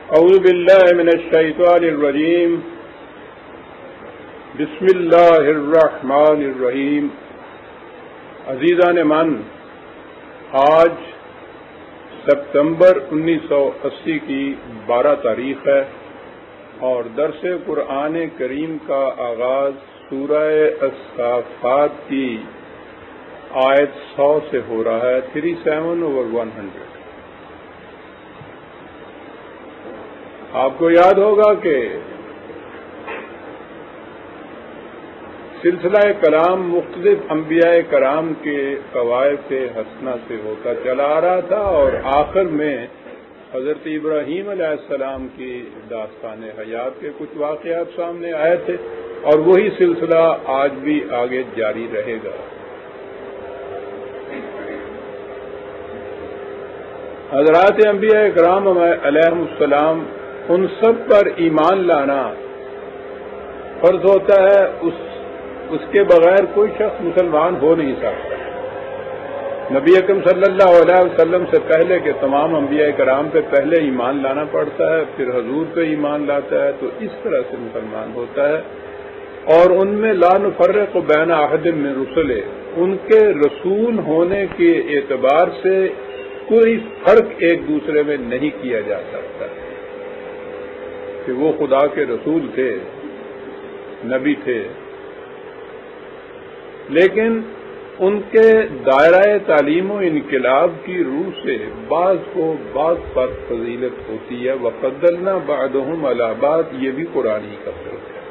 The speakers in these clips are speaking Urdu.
اعوذ باللہ من الشیطان الرجیم بسم اللہ الرحمن الرحیم۔ عزیزان من، آج سپتمبر 1980 کی 12 تاریخ ہے اور درس قرآن کریم کا آغاز سورہ الصافات کی آیت 100 سے ہو رہا ہے، 37/100۔ آپ کو یاد ہوگا کہ سلسلہ کلام مختلف انبیاء کرام کے قواعد حسنہ سے ہوتا چلا آ رہا تھا اور آخر میں حضرت ابراہیم علیہ السلام کی داستان حیات کے کچھ واقعات سامنے آئے تھے اور وہی سلسلہ آج بھی آگے جاری رہے گا۔ حضرات انبیاء کرام علیہم السلام، ان سب پر ایمان لانا فرض ہوتا ہے، اس کے بغیر کوئی شخص مسلمان ہو نہیں سکتا۔ نبی اکرم صلی اللہ علیہ وسلم سے پہلے کے تمام انبیاء کرام پہ پہلے ایمان لانا پڑتا ہے، پھر حضور پہ ایمان لاتا ہے، تو اس طرح سے مسلمان ہوتا ہے۔ اور ان میں لا نفرق بین احد من رسلہ، ان کے رسول ہونے کے اعتبار سے کوئی فرق ایک دوسرے میں نہیں کیا جا سکتا کہ وہ خدا کے رسول تھے، نبی تھے، لیکن ان کے دائرہ تعلیم و انقلاب کی روح سے بعض کو بعض پر فضیلت ہوتی ہے۔ وَفَضَّلْنَا بَعْضَهُمْ عَلَىٰ بَعْضٍ، یہ بھی قرآن ہی کا فرق ہے۔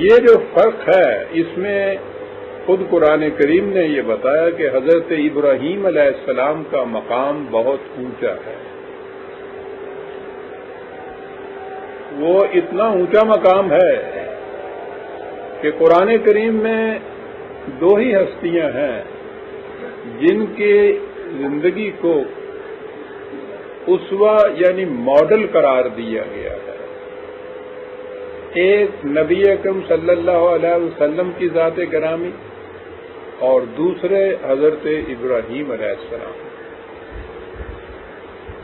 یہ جو فرق ہے، اس میں خود قرآن کریم نے یہ بتایا کہ حضرت ابراہیم علیہ السلام کا مقام بہت اونچا ہے۔ وہ اتنا اونچا مقام ہے کہ قرآن کریم میں دو ہی ہستیاں ہیں جن کی زندگی کو اسوہ یعنی ماڈل قرار دیا گیا ہے۔ ایک نبی اکرم صلی اللہ علیہ وسلم کی ذات گرامی اور دوسرے حضرت ابراہیم علیہ السلام۔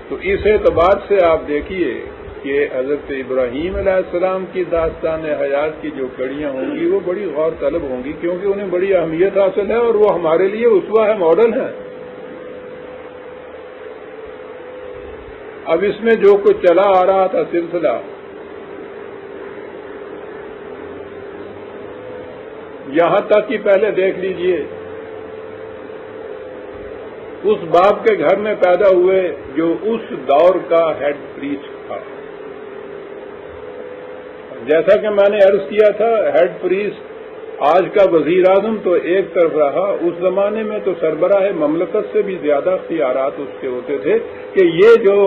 تو اس اعتبار سے آپ دیکھیے کہ حضرت ابراہیم علیہ السلام کی داستان حیات کی جو کڑیاں ہوں گی وہ بڑی غور طلب ہوں گی، کیونکہ انہیں بڑی اہمیت حاصل ہے اور وہ ہمارے لیے اسوہ ہے، ماڈل ہے۔ اب اس میں جو کچھ چلا آ رہا تھا سلسلہ، یہاں تک کہ پہلے دیکھ لیجئے اس باپ کے گھر میں پیدا ہوئے جو اس دور کا ہیڈ پریسٹ تھا۔ جیسا کہ میں نے عرض کیا تھا، ہیڈ پریسٹ آج کا وزیر اعظم تو ایک طرف رہا، اس زمانے میں تو سربراہ مملکت سے بھی زیادہ اختیارات اس کے ہوتے تھے کہ یہ جو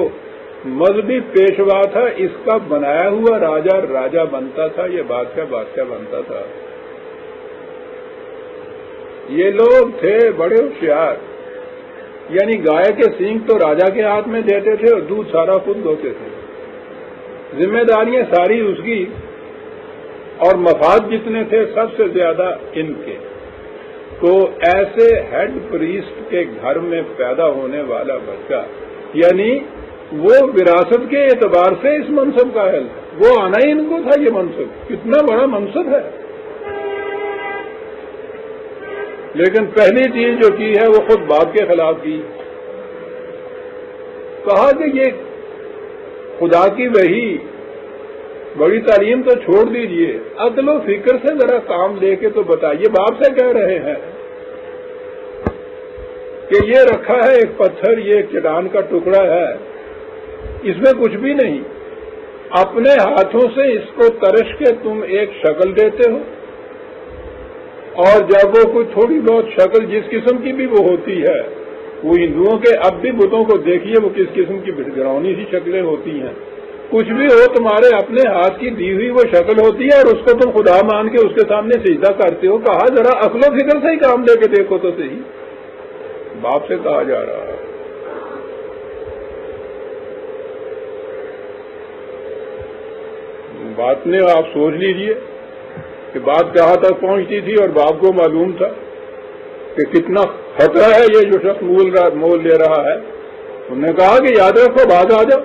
مذہبی پیشوا تھا اس کا بنایا ہوا راجہ راجہ بنتا تھا، یہ بادشاہ بادشاہ بنتا تھا۔ یہ لوگ تھے بڑے ہوشیار، یعنی گائے کے سینگ تو راجہ کے ہاتھ میں دیتے تھے اور دودھ سارا خود دھوتے تھے، ذمہ داریاں ساری اس کی، اور مفاد جتنے تھے سب سے زیادہ ان کے۔ تو ایسے ہیڈ پریسٹ کے گھر میں پیدا ہونے والا بچہ، یعنی وہ وراثت کے اعتبار سے اس منصب کا اہل ہے، وہ آنا ہی ان کو تھا۔ یہ منصب کتنا بڑا منصب ہے، لیکن پہلی چیز جو کی ہے وہ خود باپ کے خلاف کی۔ کہا کہ یہ خدا کی وحی، بڑی تعلیم تو چھوڑ دیجئے، عقل و فکر سے ذرا کام لے کے تو بتائیے۔ باپ سے کہہ رہے ہیں کہ یہ رکھا ہے ایک پتھر، یہ ایک چٹان کا ٹکڑا ہے، اس میں کچھ بھی نہیں، اپنے ہاتھوں سے اس کو ترش کے تم ایک شکل دیتے ہو، اور جب وہ کوئی تھوڑی بہت شکل جس قسم کی بھی وہ ہوتی ہے، وہ ہندوؤں کے اب بھی بتوں کو دیکھیے وہ کس قسم کی گرونی سی شکلیں ہوتی ہیں، کچھ بھی ہو تمہارے اپنے ہاتھ کی دی ہوئی وہ شکل ہوتی ہے اور اس کو تم خدا مان کے اس کے سامنے سجدہ کرتے ہو۔ کہا ذرا عقل و فکر سے ہی کام لے کے دیکھو تو صحیح۔ باپ سے کہا جا رہا ہے۔ بات نے آپ سوچ لیجئے کہ بات کہاں تک پہنچتی تھی، اور باپ کو معلوم تھا کہ کتنا خطرہ ہے یہ جو شخص مول لے رہا ہے، انہوں نے کہا کہ یاد رکھو باز آ جاؤ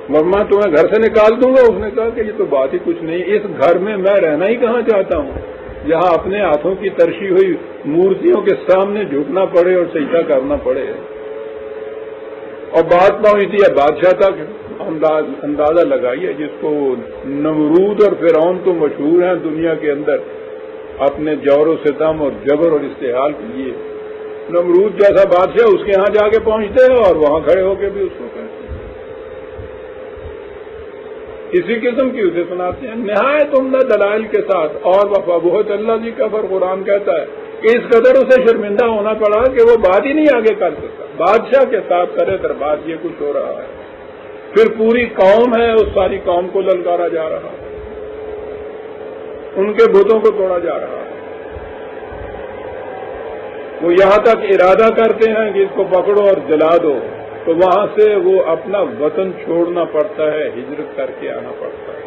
ورنہ تمہیں گھر سے نکال دوں گا. اس نے کہا کہ یہ تو بات ہی کچھ نہیں, اس گھر میں میں رہنا ہی کہاں چاہتا ہوں جہاں اپنے ہاتھوں کی ترشی ہوئی مورتیوں کے سامنے جھکنا پڑے اور سجدہ کرنا پڑے. اور بات پہنچتی ہے بادشاہ تک. اندازہ لگائیے, جس کو نمرود اور فرعون تو مشہور ہیں دنیا کے اندر اپنے جور و ستم اور جبر اور استحال کے لیے, نمرود جیسا بادشاہ اس کے ہاں جا کے پہنچتے ہیں اور وہاں کھڑے ہو کے بھی اس کو کہتے ہیں. اسی قسم کی اسے سناتے ہیں نہایت عمدہ دلائل کے ساتھ. اور وفا بہت اللہ جی کا پر قرآن کہتا ہے کہ اس قدر اسے شرمندہ ہونا پڑا کہ وہ بات ہی نہیں آگے کر سکتا. بادشاہ کے ساتھ کرے در بات یہ کچھ ہو رہا ہے. پھر پوری قوم ہے, اس ساری قوم کو للکارا جا رہا ہے, ان کے بتوں کو توڑا جا رہا ہے. وہ یہاں تک ارادہ کرتے ہیں کہ اس کو پکڑو اور جلا دو, تو وہاں سے وہ اپنا وطن چھوڑنا پڑتا ہے, ہجرت کر کے آنا پڑتا ہے,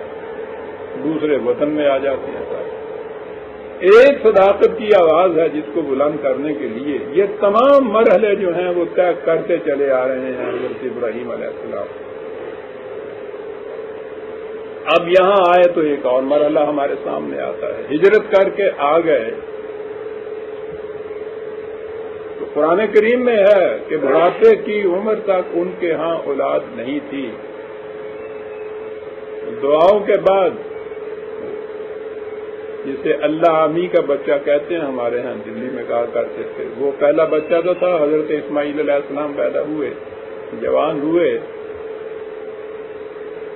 دوسرے وطن میں آ جاتے ہیں. ایک صداقت کی آواز ہے جس کو بلند کرنے کے لیے یہ تمام مرحلے جو ہیں وہ طے کرتے چلے آ رہے ہیں حضرت ابراہیم علیہ السلام. اب یہاں آئے تو ایک اور مرحلہ ہمارے سامنے آتا ہے. ہجرت کر کے آ گئے تو قرآن کریم میں ہے کہ بڑھاپے کی عمر تک ان کے ہاں اولاد نہیں تھی. دعاؤں کے بعد جسے اللہ عامی کا بچہ کہتے ہیں, ہمارے ہاں دلی میں کہا کرتے تھے, وہ پہلا بچہ تو تھا حضرت اسماعیل علیہ السلام پیدا ہوئے, جوان ہوئے.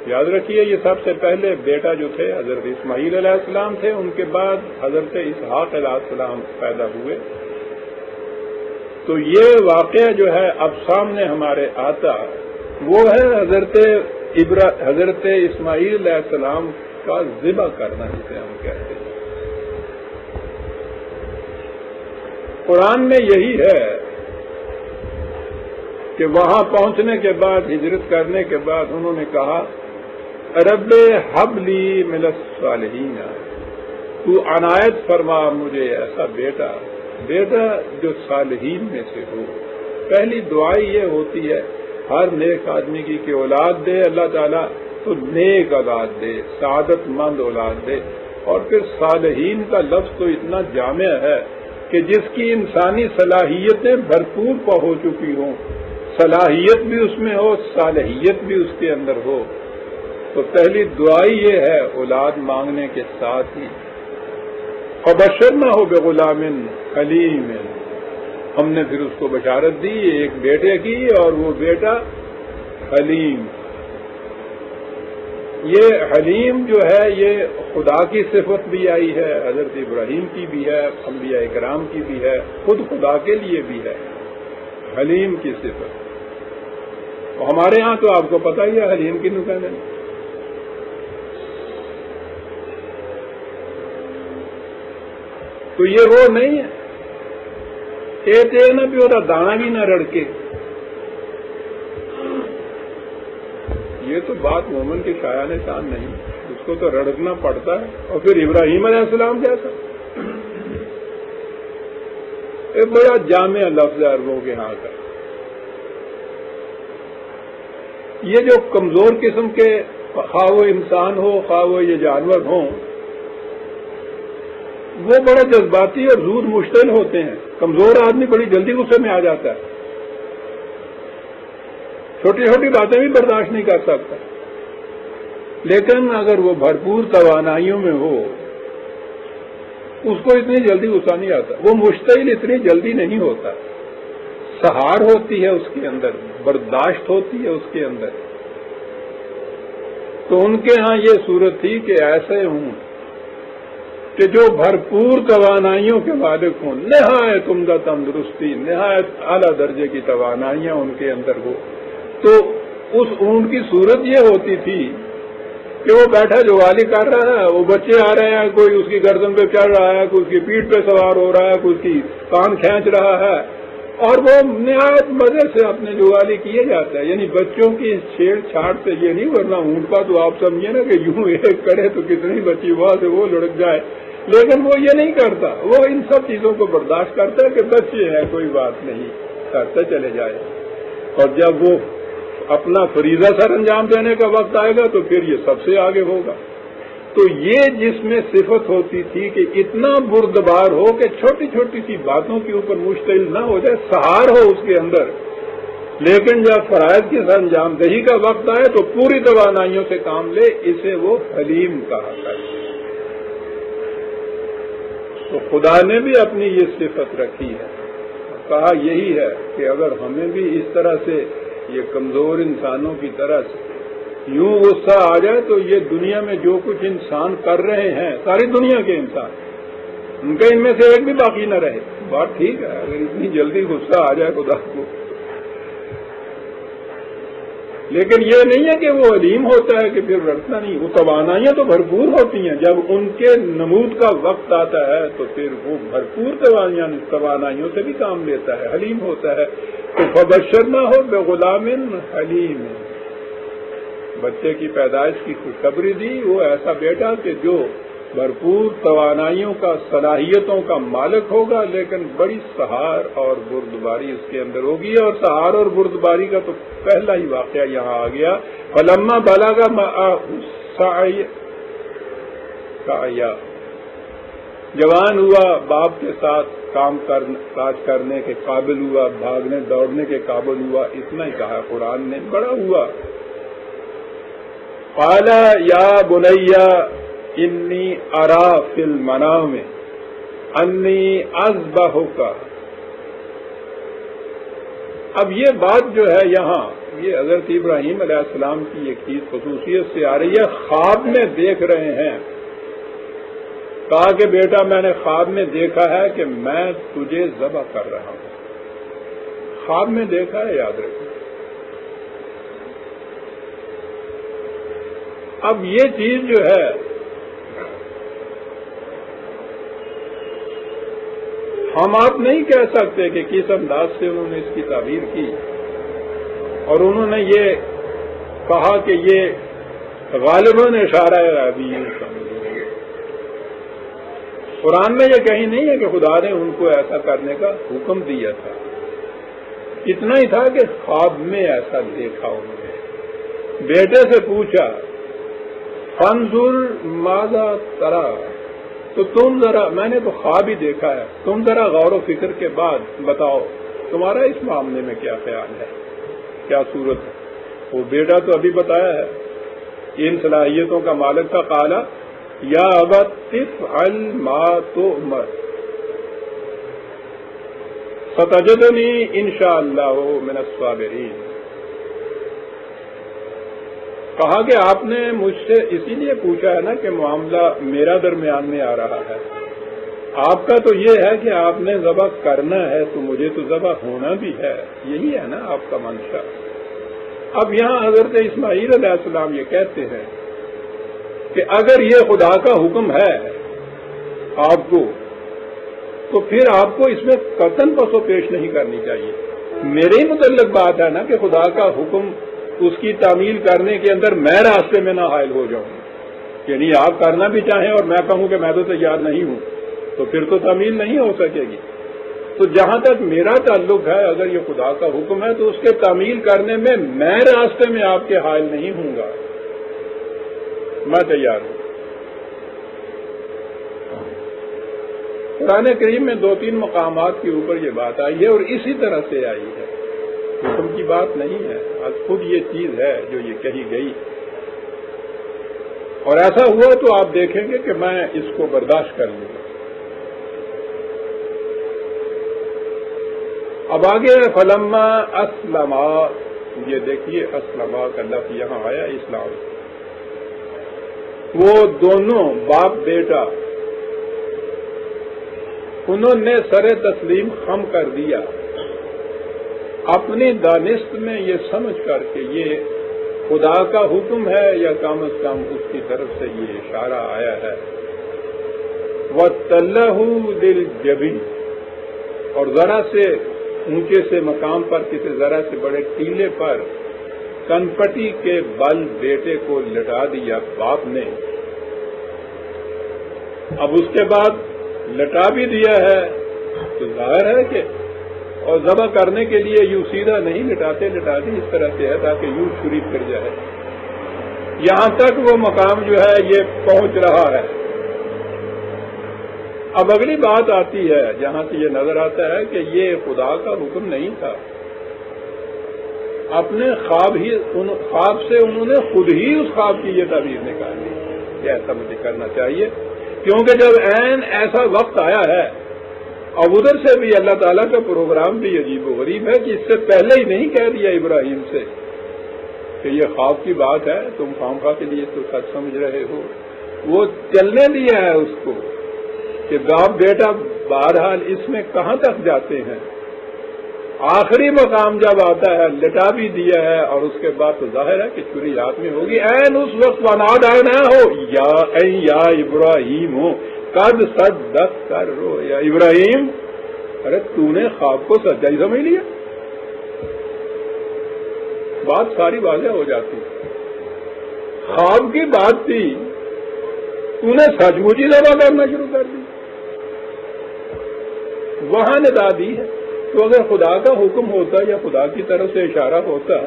یاد رکھیے یہ سب سے پہلے بیٹا جو تھے حضرت اسماعیل علیہ السلام تھے, ان کے بعد حضرت اسحاق علیہ السلام پیدا ہوئے. تو یہ واقعہ جو ہے اب سامنے ہمارے آتا وہ ہے حضرت اسماعیل علیہ السلام کا ذبح کرنا, جسے ہم کہتے ہیں. قرآن میں یہی ہے کہ وہاں پہنچنے کے بعد, ہجرت کرنے کے بعد انہوں نے کہا رب حب لی من الصالحین, تو عنایت فرما مجھے ایسا بیٹا جو صالحین میں سے ہو. پہلی دعا یہ ہوتی ہے ہر نیک آدمی کی کہ اولاد دے اللہ تعالیٰ, تو نیک اولاد دے, سعادت مند اولاد دے. اور پھر صالحین کا لفظ تو اتنا جامع ہے کہ جس کی انسانی صلاحیتیں بھرپور ہو چکی ہوں, صلاحیت بھی اس میں ہو, صالحیت بھی اس کے اندر ہو. تو پہلی دعائی یہ ہے اولاد مانگنے کے ساتھ ہی فبشرنا ہو بغلام حلیم, ہم نے پھر اس کو بشارت دی ایک بیٹے کی, اور وہ بیٹا حلیم. یہ حلیم جو ہے یہ خدا کی صفت بھی آئی ہے, حضرت ابراہیم کی بھی ہے, انبیاء کرام کی بھی ہے, خود خدا کے لیے بھی ہے حلیم کی صفت. اور ہمارے ہاں تو آپ کو پتہ ہی ہے حلیم کی نکاح نہیں. تو یہ وہ نہیں ہے کہتے نہ بھی ہوتا دانا بھی نہ رڑکے. یہ تو بات مومن کی شایان شان نہیں, اس کو تو رڑکنا پڑتا ہے. اور پھر ابراہیم علیہ السلام جیسا ایک بڑا جامع لفظ ہے عربوں کے ہاں کا. یہ جو کمزور قسم کے خواہ وہ انسان ہو خواہ وہ یہ جانور ہوں, وہ بڑے جذباتی اور زود مشتعل ہوتے ہیں. کمزور آدمی بڑی جلدی غصے میں آ جاتا ہے, چھوٹی چھوٹی باتیں بھی برداشت نہیں کر سکتا. لیکن اگر وہ بھرپور توانائیوں میں ہو اس کو اتنی جلدی غصہ نہیں آتا, وہ مشتعل اتنی جلدی نہیں ہوتا. سہار ہوتی ہے اس کے اندر, برداشت ہوتی ہے اس کے اندر. تو ان کے ہاں یہ صورت تھی کہ ایسے ہوں کہ جو بھرپور توانائیوں کے مالک ہوں, نہایت عمدہ تندرستی, نہایت اعلیٰ درجے کی توانائیاں ان کے اندر ہو. تو اس اونٹ کی صورت یہ ہوتی تھی کہ وہ بیٹھا جوالی کر رہا ہے, وہ بچے آ رہے ہیں, کوئی اس کی گردن پہ چڑھ رہا ہے, کوئی اس کی پیٹھ پہ سوار ہو رہا ہے, کوئی اس کی کان کھینچ رہا ہے, اور وہ نہایت مزے سے اپنے جوالی کیے جاتا ہے. یعنی بچوں کی چھیڑ چھاڑ سے یہ نہیں, ورنہ اونٹ کا تو آپ سمجھے نا کہ یوں ایک کرے تو کتنی بچی وہاں سے وہ لڑک جائے. لیکن وہ یہ نہیں کرتا, وہ ان سب چیزوں کو برداشت کرتا ہے کہ بچے ہیں کوئی بات نہیں, کرتے چلے جائے. اور جب وہ اپنا فریضہ سر انجام دینے کا وقت آئے گا تو پھر یہ سب سے آگے ہوگا۔ تو یہ جس میں صفت ہوتی تھی کہ اتنا بردبار ہو کہ چھوٹی چھوٹی سی باتوں کے اوپر مشتعل نہ ہو جائے، سہار ہو اس کے اندر، لیکن جب فرائض کی سر انجام دہی کا وقت آئے تو پوری توانائیوں سے کام لے، اسے وہ حلیم کہا کرتے۔ تو خدا نے بھی اپنی یہ صفت رکھی ہے، کہا یہی ہے کہ اگر ہمیں بھی اس طرح سے یہ کمزور انسانوں کی طرح سے یوں غصہ آ جائے تو یہ دنیا میں جو کچھ انسان کر رہے ہیں، ساری دنیا کے انسان، ان کے ان میں سے ایک بھی باقی نہ رہے۔ بات ٹھیک ہے، اگر اتنی جلدی غصہ آ جائے خدا کو، لیکن یہ نہیں ہے کہ وہ علیم ہوتا ہے کہ پھر رٹتا نہیں، وہ توانائیاں تو بھرپور ہوتی ہیں، جب ان کے نمود کا وقت آتا ہے تو پھر وہ بھرپور توانائیوں سے بھی کام لیتا ہے، حلیم ہوتا ہے۔ تو فبشرنا ہو بغلام حلیم، بچے کی پیدائش کی خوشخبری دی، وہ ایسا بیٹا کہ جو بھرپور توانائیوں کا، صلاحیتوں کا مالک ہوگا، لیکن بڑی سہار اور بردباری اس کے اندر ہوگی۔ اور سہار اور بردباری کا تو پہلا ہی واقعہ یہاں آ گیا، فلما بلغ معه السعي جوان ہوا، باپ کے ساتھ کام کاج کرنے کے قابل ہوا، بھاگنے دوڑنے کے قابل ہوا، اتنا ہی کہا قرآن نے، بڑا ہوا۔ قال یا بنی انی ارا فی المنام انی اذبحک۔ اب یہ بات جو ہے یہاں، یہ حضرت ابراہیم علیہ السلام کی ایک چیز خصوصیت سے آ رہی ہے، خواب میں دیکھ رہے ہیں۔ کہا کہ بیٹا میں نے خواب میں دیکھا ہے کہ میں تجھے ذبح کر رہا ہوں۔ خواب میں دیکھا ہے، یاد رکھیں۔ اب یہ چیز جو ہے ہم آپ نہیں کہہ سکتے کہ کس انداز سے انہوں نے اس کی تعبیر کی، اور انہوں نے یہ کہا کہ یہ غالباً اشارہ غیبی ہے۔ قرآن میں یہ کہیں نہیں ہے کہ خدا نے ان کو ایسا کرنے کا حکم دیا تھا، اتنا ہی تھا کہ خواب میں ایسا دیکھا انہوں نے۔ بیٹے سے پوچھا فانظر ماذا ترى، تو تم ذرا، میں نے تو خواب ہی دیکھا ہے، تم ذرا غور و فکر کے بعد بتاؤ تمہارا اس معاملے میں کیا خیال ہے، کیا صورت ہے۔ وہ بیٹا تو ابھی بتایا ہے، ان صلاحیتوں کا مالک تھا۔ قال یا ابت افعل ما تؤمر ستجدنی انشاء اللہ من الصابرین۔ کہا کہ آپ نے مجھ سے اسی لیے پوچھا ہے نا کہ معاملہ میرا درمیان میں آ رہا ہے، آپ کا تو یہ ہے کہ آپ نے ذبح کرنا ہے تو مجھے تو ذبح ہونا بھی ہے، یہی ہے نا آپ کا منشا۔ اب یہاں حضرت اسماعیل علیہ السلام یہ کہتے ہیں کہ اگر یہ خدا کا حکم ہے آپ کو تو پھر آپ کو اس میں قطعاً پس و پیش نہیں کرنی چاہیے۔ میرے ہی متعلق بات ہے نا کہ خدا کا حکم اس کی تعمیل کرنے کے اندر میں راستے میں نہ حائل ہو جاؤں، یعنی آپ کرنا بھی چاہیں اور میں کہوں کہ میں تو تیار نہیں ہوں، تو پھر تو تعمیل نہیں ہو سکے گی۔ تو جہاں تک میرا تعلق ہے، اگر یہ خدا کا حکم ہے تو اس کے تعمیل کرنے میں میں راستے میں آپ کے حائل نہیں ہوں گا، میں تیار ہوں۔ قرآن کریم میں 2-3 مقامات کے اوپر یہ بات آئی ہے اور اسی طرح سے آئی ہے، حکم کی بات نہیں ہے، آج خود یہ چیز ہے جو یہ کہی گئی، اور ایسا ہوا تو آپ دیکھیں گے کہ میں اس کو برداشت کر لوں گا۔ اب آگے فلما اسلما، یہ دیکھیے اسلما کا لفظ یہاں آیا اسلام، وہ دونوں باپ بیٹا انہوں نے سر تسلیم خم کر دیا، اپنی دانست میں یہ سمجھ کر کہ یہ خدا کا حکم ہے یا کم از کم اس کی طرف سے یہ اشارہ آیا ہے۔ وَتَلَّهُ لِلْجَبِينِ، اور ذرا سے اونچے سے مقام پر کسی ذرا سے بڑے ٹیلے پر کنپٹی کے بل بیٹے کو لٹا دیا باپ نے۔ اب اس کے بعد لٹا بھی دیا ہے تو ظاہر ہے کہ اور ذبح کرنے کے لیے یوں سیدھا نہیں لٹاتے اس طرح سے ہے تاکہ یوں چھری پھر جائے. یہاں تک وہ مقام جو ہے یہ پہنچ رہا ہے. اب اگلی بات آتی ہے جہاں سے یہ نظر آتا ہے کہ یہ خدا کا حکم نہیں تھا. اپنے خواب سے انہوں نے خود ہی اس خواب کی یہ تعبیر نکالی کہ ایسا مجھے کرنا چاہیے، کیونکہ جب عین ایسا وقت آیا ہے. اور ادھر سے بھی اللہ تعالیٰ کا پروگرام بھی عجیب و غریب ہے کہ اس سے پہلے ہی نہیں کہہ دیا ابراہیم سے کہ یہ خواب کی بات ہے، تم خامخواہ کے لیے تو سچ سمجھ رہے ہو. وہ چلنے دیا ہے اس کو کہ باپ بیٹا بہرحال اس میں کہاں تک جاتے ہیں. آخری مقام جب آتا ہے لٹا بھی دیا ہے اور اس کے بعد تو ظاہر ہے کہ چھری ہاتھ میں ہوگی. این اس وقت وناد آئے نہ ہو یا ابراہیم ہو قد صدق کر رو یا ابراہیم، ارے تو نے خواب کو سچائی سمجھ لیا. بات ساری واضح ہو جاتی. خواب کی بات تھی، تو نے سچ مچ ہی ذبح کرنا شروع کر دی. وہاں ندا دی ہے. تو اگر خدا کا حکم ہوتا یا خدا کی طرف سے اشارہ ہوتا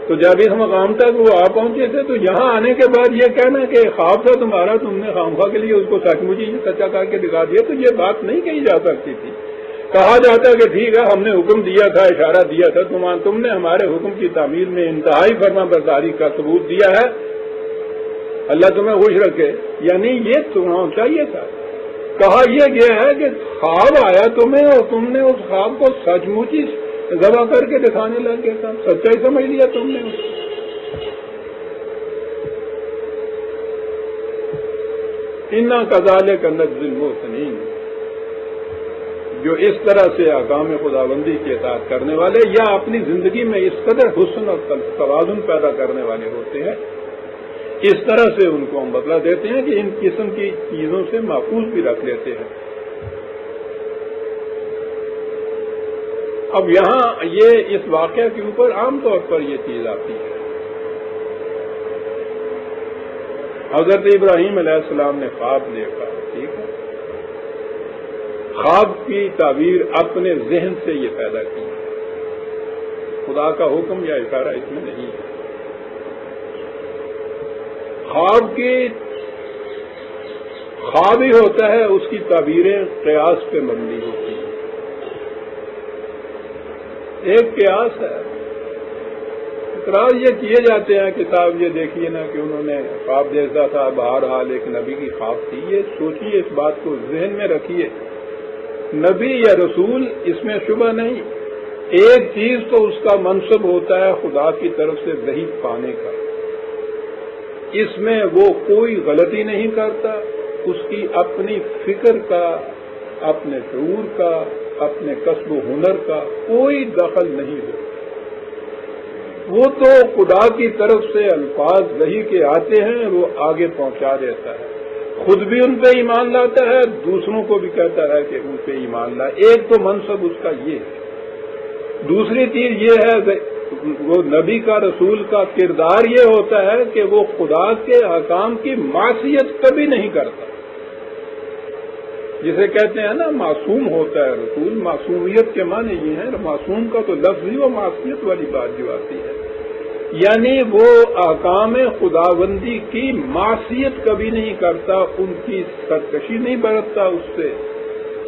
تو جب اس مقام تک وہ آ پہنچے تھے تو یہاں آنے کے بعد یہ کہنا کہ خواب تھا تمہارا، تم نے خامخواہ کے لیے اس کو سچ مچ ہی سچا کر کے دکھا دیا، تو یہ بات نہیں کہی جا سکتی تھی. کہا جاتا کہ ٹھیک ہے ہم نے حکم دیا تھا، اشارہ دیا تھا، تم نے ہمارے حکم کی تعمیل میں انتہائی فرما برداری کا ثبوت دیا ہے، اللہ تمہیں خوش رکھے. یعنی یہ سننا چاہیے تھا. کہا یہ گیا ہے کہ خواب آیا تمہیں اور تم نے اس خواب کو سچ مچ ہی ذبح کر کے دکھانے لگ گیا تھا، سچائی سمجھ لیا تم نے. انا کذالک نجزی المحسنین، جو اس طرح سے احکام خداوندی کی اطاعت کرنے والے یا اپنی زندگی میں اس قدر حسن اور توازن پیدا کرنے والے ہوتے ہیں، اس طرح سے ان کو ہم بدلہ دیتے ہیں کہ ان قسم کی چیزوں سے محفوظ بھی رکھ لیتے ہیں. اب یہاں یہ اس واقعہ کے اوپر عام طور پر یہ چیز آتی ہے. حضرت ابراہیم علیہ السلام نے خواب دیکھا، ٹھیک ہے، خواب کی تعبیر اپنے ذہن سے یہ پیدا کی. خدا کا حکم یا اشارہ اس میں نہیں ہے. خواب ہی ہوتا ہے، اس کی تعبیریں قیاس پہ مبنی ہوتی ہیں. ایک قیاس ہے. اعتراض یہ کیے جاتے ہیں کتاب یہ دیکھیے نا کہ انہوں نے خواب دیکھا تھا، بہرحال ایک نبی کی خواب تھی. یہ سوچیے، اس بات کو ذہن میں رکھیے، نبی یا رسول اس میں شبہ نہیں. ایک چیز تو اس کا منصب ہوتا ہے خدا کی طرف سے وحی پانے کا، اس میں وہ کوئی غلطی نہیں کرتا. اس کی اپنی فکر کا، اپنے شعور کا، اپنے کسب و ہنر کا کوئی دخل نہیں ہو. وہ تو خدا کی طرف سے الفاظ وحی کے آتے ہیں، وہ آگے پہنچا دیتا ہے. خود بھی ان پہ ایمان لاتا ہے، دوسروں کو بھی کہتا ہے کہ ان پہ ایمان لائے. ایک تو منصب اس کا یہ ہے. دوسری چیز یہ ہے وہ نبی کا، رسول کا کردار یہ ہوتا ہے کہ وہ خدا کے احکام کی معصیت کبھی نہیں کرتا. جسے کہتے ہیں نا معصوم ہوتا ہے رسول. معصومیت کے معنی یہ ہے، معصوم کا تو لفظ ہی وہ معصیت والی بات جو آتی ہے، یعنی وہ احکام خداوندی کی معصیت کبھی نہیں کرتا، ان کی سرکشی نہیں برتتا، اس سے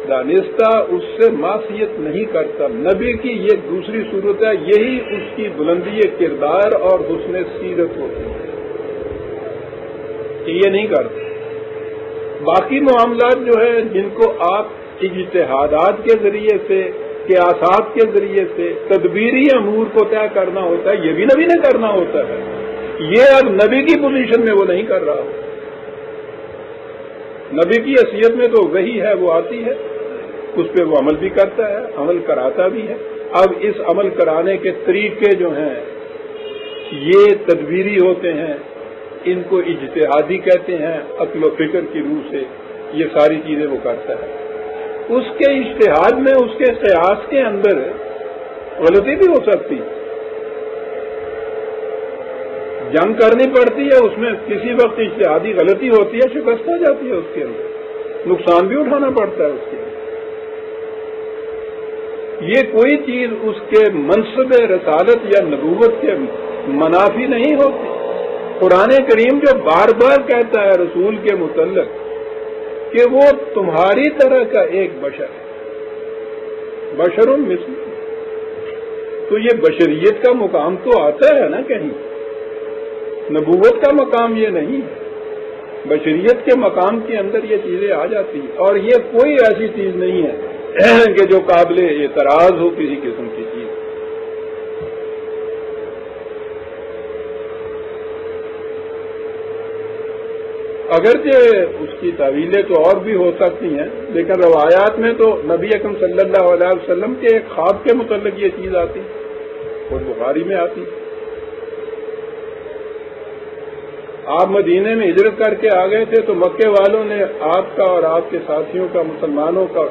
دانستہ اس سے معصیت نہیں کرتا. نبی کی یہ دوسری صورت ہے، یہی اس کی بلندی کردار اور حسن سیرت ہوتی ہے کہ یہ نہیں کرتا. باقی معاملات جو ہے جن کو آپ اجتہادات کے ذریعے سے، قیاسات کے ذریعے سے تدبیری امور کو طے کرنا ہوتا ہے، یہ بھی نبی نے کرنا ہوتا ہے. یہ اب نبی کی پوزیشن میں وہ نہیں کر رہا. نبی کی حیثیت میں تو وہی ہے، وہ آتی ہے، اس پہ وہ عمل بھی کرتا ہے، عمل کراتا بھی ہے. اب اس عمل کرانے کے طریقے جو ہیں یہ تدبیری ہوتے ہیں، ان کو اجتہادی کہتے ہیں. عقل و فکر کی روح سے یہ ساری چیزیں وہ کرتا ہے. اس کے اجتہاد میں، اس کے قیاس کے اندر غلطی بھی ہو سکتی، جنگ کرنی پڑتی ہے، اس میں کسی وقت اجتہادی غلطی ہوتی ہے، شکست ہو جاتی ہے، اس کے اندر نقصان بھی اٹھانا پڑتا ہے اس کے اندر. یہ کوئی چیز اس کے منصب رسالت یا نبوت کے منافی نہیں ہوتی۔ قرآن کریم جو بار بار کہتا ہے رسول کے متعلق کہ وہ تمہاری طرح کا ایک بشر ہے، بشر مثل، تو یہ بشریت کا مقام تو آتا ہے نا کہیں، نبوت کا مقام یہ نہیں ہے، بشریت کے مقام کے اندر یہ چیزیں آ جاتی ہیں، اور یہ کوئی ایسی چیز نہیں ہے کہ جو قابل اعتراض ہو کسی قسم کی چیز۔ اگرچہ اس کی تعویلیں تو اور بھی ہو سکتی ہیں، لیکن روایات میں تو نبی اکرم صلی اللہ علیہ وسلم کے ایک خواب کے متعلق یہ چیز آتی اور بخاری میں آتی۔ آپ مدینے میں ہجرت کر کے آ گئے تھے تو مکے والوں نے آپ کا اور آپ کے ساتھیوں کا، مسلمانوں کا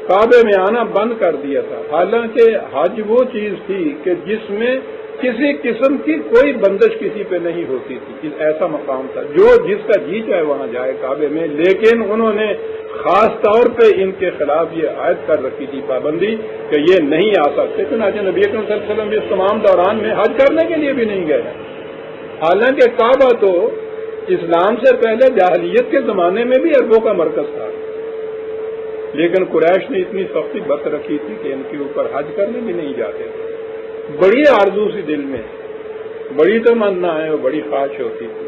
کعبے میں آنا بند کر دیا تھا، حالانکہ حج وہ چیز تھی کہ جس میں کسی قسم کی کوئی بندش کسی پہ نہیں ہوتی تھی، ایسا مقام تھا جو جس کا جی چاہے وہاں جائے کعبے میں، لیکن انہوں نے خاص طور پہ ان کے خلاف یہ عائد کر رکھی تھی پابندی کہ یہ نہیں آ سکتے، چنانچہ نبی اکرم صلی اللہ علیہ وسلم اس تمام دوران میں حج کرنے کے لیے بھی نہیں گئے، حالانکہ کعبہ تو اسلام سے پہلے جاہلیت کے زمانے میں بھی عربوں کا مرکز تھا، لیکن قریش نے اتنی سختی برت رکھی تھی کہ ان کے اوپر حج کرنے بھی نہیں جاتے تھے۔ بڑی آرزو سی دل میں، بڑی تمنا ہے اور بڑی خواہش ہوتی تھی۔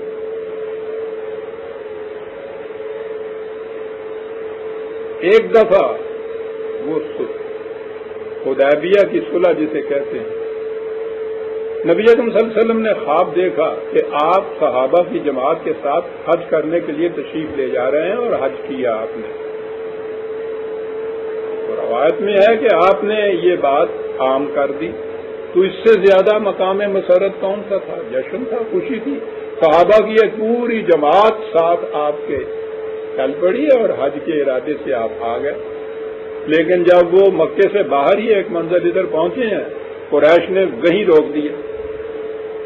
ایک دفعہ وہ حدیبیہ کی صلح جسے کہتے ہیں، نبی اکرم صلی اللہ علیہ وسلم نے خواب دیکھا کہ آپ صحابہ کی جماعت کے ساتھ حج کرنے کے لیے تشریف لے جا رہے ہیں اور حج کیا آپ نے۔ روایت میں ہے کہ آپ نے یہ بات عام کر دی، تو اس سے زیادہ مقام مسرت کون سا تھا؟ جشن تھا، خوشی تھی، صحابہ کی ایک پوری جماعت ساتھ آپ کے چل پڑی اور حج کے ارادے سے آپ آ گئے۔ لیکن جب وہ مکے سے باہر ہی ایک منزل ادھر پہنچے ہیں، قریش نے وہیں روک دیا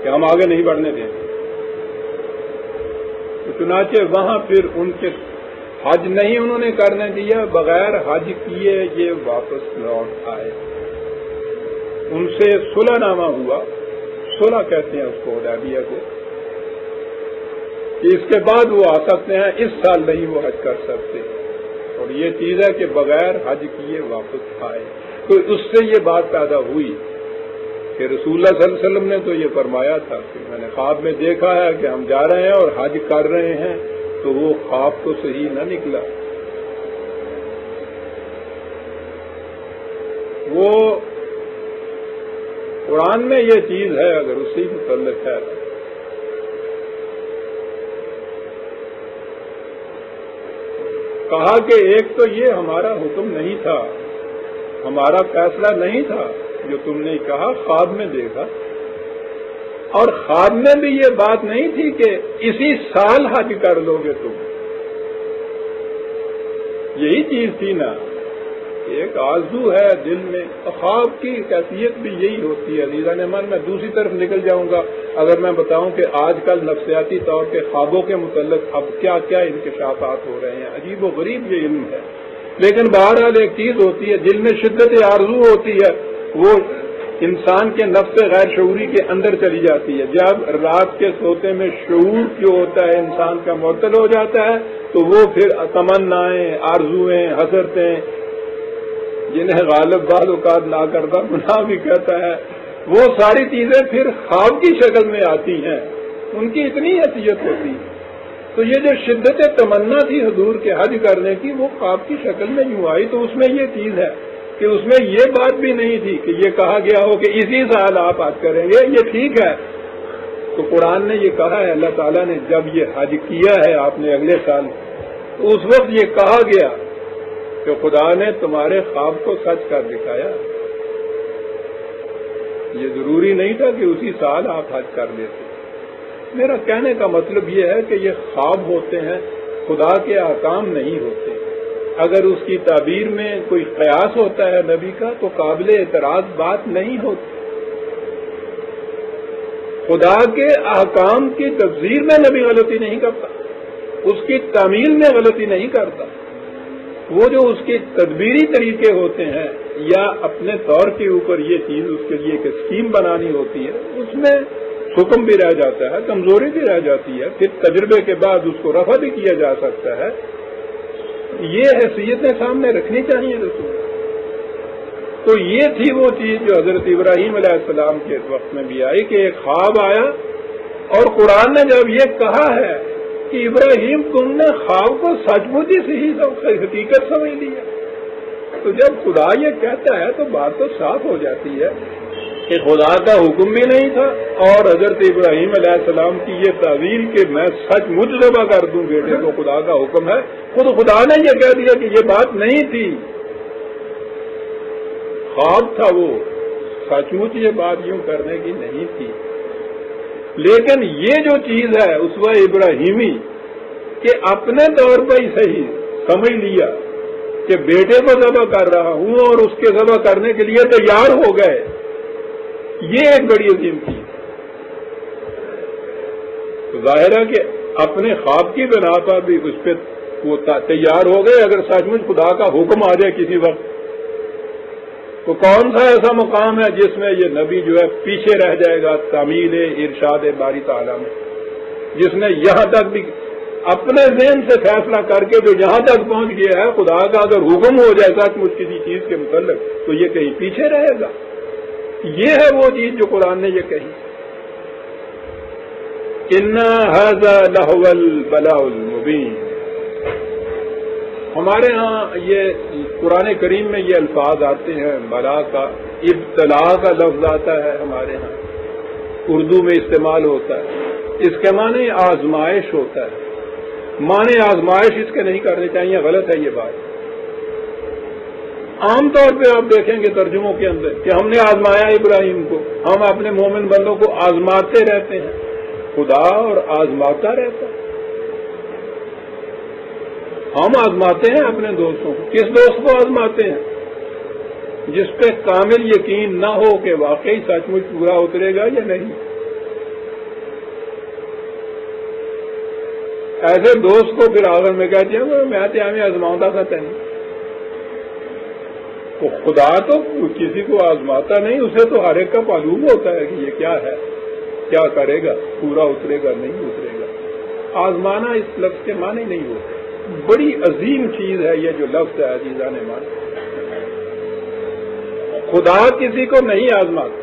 کہ ہم آگے نہیں بڑھنے دیں گے، تو چنانچہ وہاں پھر ان کے حج نہیں انہوں نے کرنے دیا، بغیر حج کیے یہ واپس لوٹ آئے، ان سے صلح نامہ ہوا، صلح کہتے ہیں اس کو حدیبیہ کو، کہ اس کے بعد وہ آ سکتے ہیں، اس سال نہیں وہ حج کر سکتے، اور یہ چیز ہے کہ بغیر حج کیے واپس آئے۔ تو اس سے یہ بات پیدا ہوئی کہ رسول اللہ صلی اللہ علیہ وسلم نے تو یہ فرمایا تھا کہ میں نے خواب میں دیکھا ہے کہ ہم جا رہے ہیں اور حج کر رہے ہیں، تو وہ خواب تو صحیح نہ نکلا، وہ قرآن میں یہ چیز ہے، اگر اسی متعلق ہے، کہا کہ ایک تو یہ ہمارا حکم نہیں تھا، ہمارا فیصلہ نہیں تھا جو تم نے کہا، خواب میں دیکھا، اور خواب میں بھی یہ بات نہیں تھی کہ اسی سال حج کر لو گے تم، یہی چیز تھی نا، ایک آرزو ہے دل میں، خواب کی کیفیت بھی یہی ہوتی ہے۔ عزیزان من، میں دوسری طرف نکل جاؤں گا اگر میں بتاؤں کہ آج کل نفسیاتی طور پہ خوابوں کے متعلق اب کیا کیا انکشافات ہو رہے ہیں، عجیب و غریب یہ علم ہے، لیکن بہرحال ایک چیز ہوتی ہے، دل میں شدت آرزو ہوتی ہے، وہ انسان کے نفس غیر شعوری کے اندر چلی جاتی ہے۔ جب رات کے سوتے میں شعور جو ہوتا ہے انسان کا معطل ہو جاتا ہے، تو وہ پھر تمنائیں، آرزویں، حسرتیں، جنہیں غالب بعض اوقات نہ کردہ گناہ بھی کہتا ہے، وہ ساری چیزیں پھر خواب کی شکل میں آتی ہیں، ان کی اتنی حیثیت ہوتی ہے۔ تو یہ جو شدت تمنا تھی حضور کے حج کرنے کی، وہ خواب کی شکل میں یوں آئی، تو اس میں یہ چیز ہے کہ اس میں یہ بات بھی نہیں تھی کہ یہ کہا گیا ہو کہ اسی سال آپ حج کریں گے، یہ ٹھیک ہے، تو قرآن نے یہ کہا ہے، اللہ تعالیٰ نے جب یہ حج کیا ہے آپ نے اگلے سال، تو اس وقت یہ کہا گیا کہ خدا نے تمہارے خواب کو سچ کر دکھایا، یہ ضروری نہیں تھا کہ اسی سال آپ حج کر لیتے۔ میرا کہنے کا مطلب یہ ہے کہ یہ خواب ہوتے ہیں، خدا کے احکام نہیں ہوتے۔ اگر اس کی تعبیر میں کوئی قیاس ہوتا ہے نبی کا تو قابل اعتراض بات نہیں ہوتی۔ خدا کے احکام کی تفسیر میں نبی غلطی نہیں کرتا، اس کی تعمیل میں غلطی نہیں کرتا، وہ جو اس کے تدبیری طریقے ہوتے ہیں، یا اپنے طور کے اوپر یہ چیز اس کے لیے ایک اسکیم بنانی ہوتی ہے، اس میں حکم بھی رہ جاتا ہے، کمزوری بھی رہ جاتی ہے، پھر تجربے کے بعد اس کو رفع بھی کیا جا سکتا ہے۔ یہ حیثیتیں سامنے رکھنی چاہیے رسول۔ تو یہ تھی وہ چیز جو حضرت ابراہیم علیہ السلام کے وقت میں بھی آئی کہ ایک خواب آیا، اور قرآن نے جب یہ کہا ہے کہ ابراہیم تم نے خواب کو سچ مچ ہی صحیح حقیقت سمجھ لیا، تو جب خدا یہ کہتا ہے تو بات تو صاف ہو جاتی ہے کہ خدا کا حکم بھی نہیں تھا، اور حضرت ابراہیم علیہ السلام کی یہ تعویل کہ میں سچ مچ ذبح کر دوں بیٹے کو خدا کا حکم ہے، خود خدا نے یہ کہہ دیا کہ یہ بات نہیں تھی، خواب تھا وہ، سچ مچ یہ بات یوں کرنے کی نہیں تھی۔ لیکن یہ جو چیز ہے اسوہ ابراہیمی کہ اپنے طور پر ہی صحیح سمجھ لیا کہ بیٹے کو ذبح کر رہا ہوں اور اس کے ذبح کرنے کے لیے تیار ہو گئے، یہ ایک بڑی عظیم چیز ہے۔ ظاہر ہے کہ اپنے خواب کی بنا پر بھی اس پہ وہ تیار ہو گئے۔ اگر سچ مچ خدا کا حکم آ جائے کسی وقت تو کون سا ایسا مقام ہے جس میں یہ نبی جو ہے پیچھے رہ جائے گا تعمیل ارشاد باری تعالیٰ میں، جس نے یہاں تک بھی اپنے ذہن سے فیصلہ کر کے جو یہاں تک پہنچ گیا ہے، خدا کا اگر حکم ہو جائے سچ مچ کسی چیز کے متعلق تو یہ کہیں پیچھے رہے گا۔ یہ ہے وہ چیز جو قرآن نے یہ کہی، اِنَّ هَذَا لَهُوَ الْبَلَاءُ الْمُبِينُ۔ ہمارے ہاں یہ قرآن کریم میں یہ الفاظ آتے ہیں، بلا کا ابتلا کا لفظ آتا ہے ہمارے ہاں، اردو میں استعمال ہوتا ہے، اس کے معنی آزمائش ہوتا ہے۔ معنی آزمائش اس کے نہیں کرنے چاہیے، غلط ہے یہ بات۔ عام طور پہ آپ دیکھیں گے ترجموں کے اندر کہ ہم نے آزمایا ابراہیم کو، ہم اپنے مومن بندوں کو آزماتے رہتے ہیں، خدا اور آزماتا رہتا ہے۔ ہم آزماتے ہیں اپنے دوستوں کو، کس دوست کو آزماتے ہیں؟ جس پہ کامل یقین نہ ہو کہ واقعی سچ مچ پورا اترے گا یا نہیں۔ ایسے دوست کو پھر آخر میں کہتے ہیں میں تو ہمیں آزماؤں تھا تین، تو خدا تو کسی کو آزماتا نہیں، اسے تو ہر ایک کا معلوم ہوتا ہے کہ یہ کیا ہے، کیا کرے گا، پورا اترے گا نہیں اترے گا۔ آزمانا اس لفظ کے معنی نہیں ہوتے۔ بڑی عظیم چیز ہے یہ جو لفظ ہے عزیزان مان، خدا کسی کو نہیں آزماتا،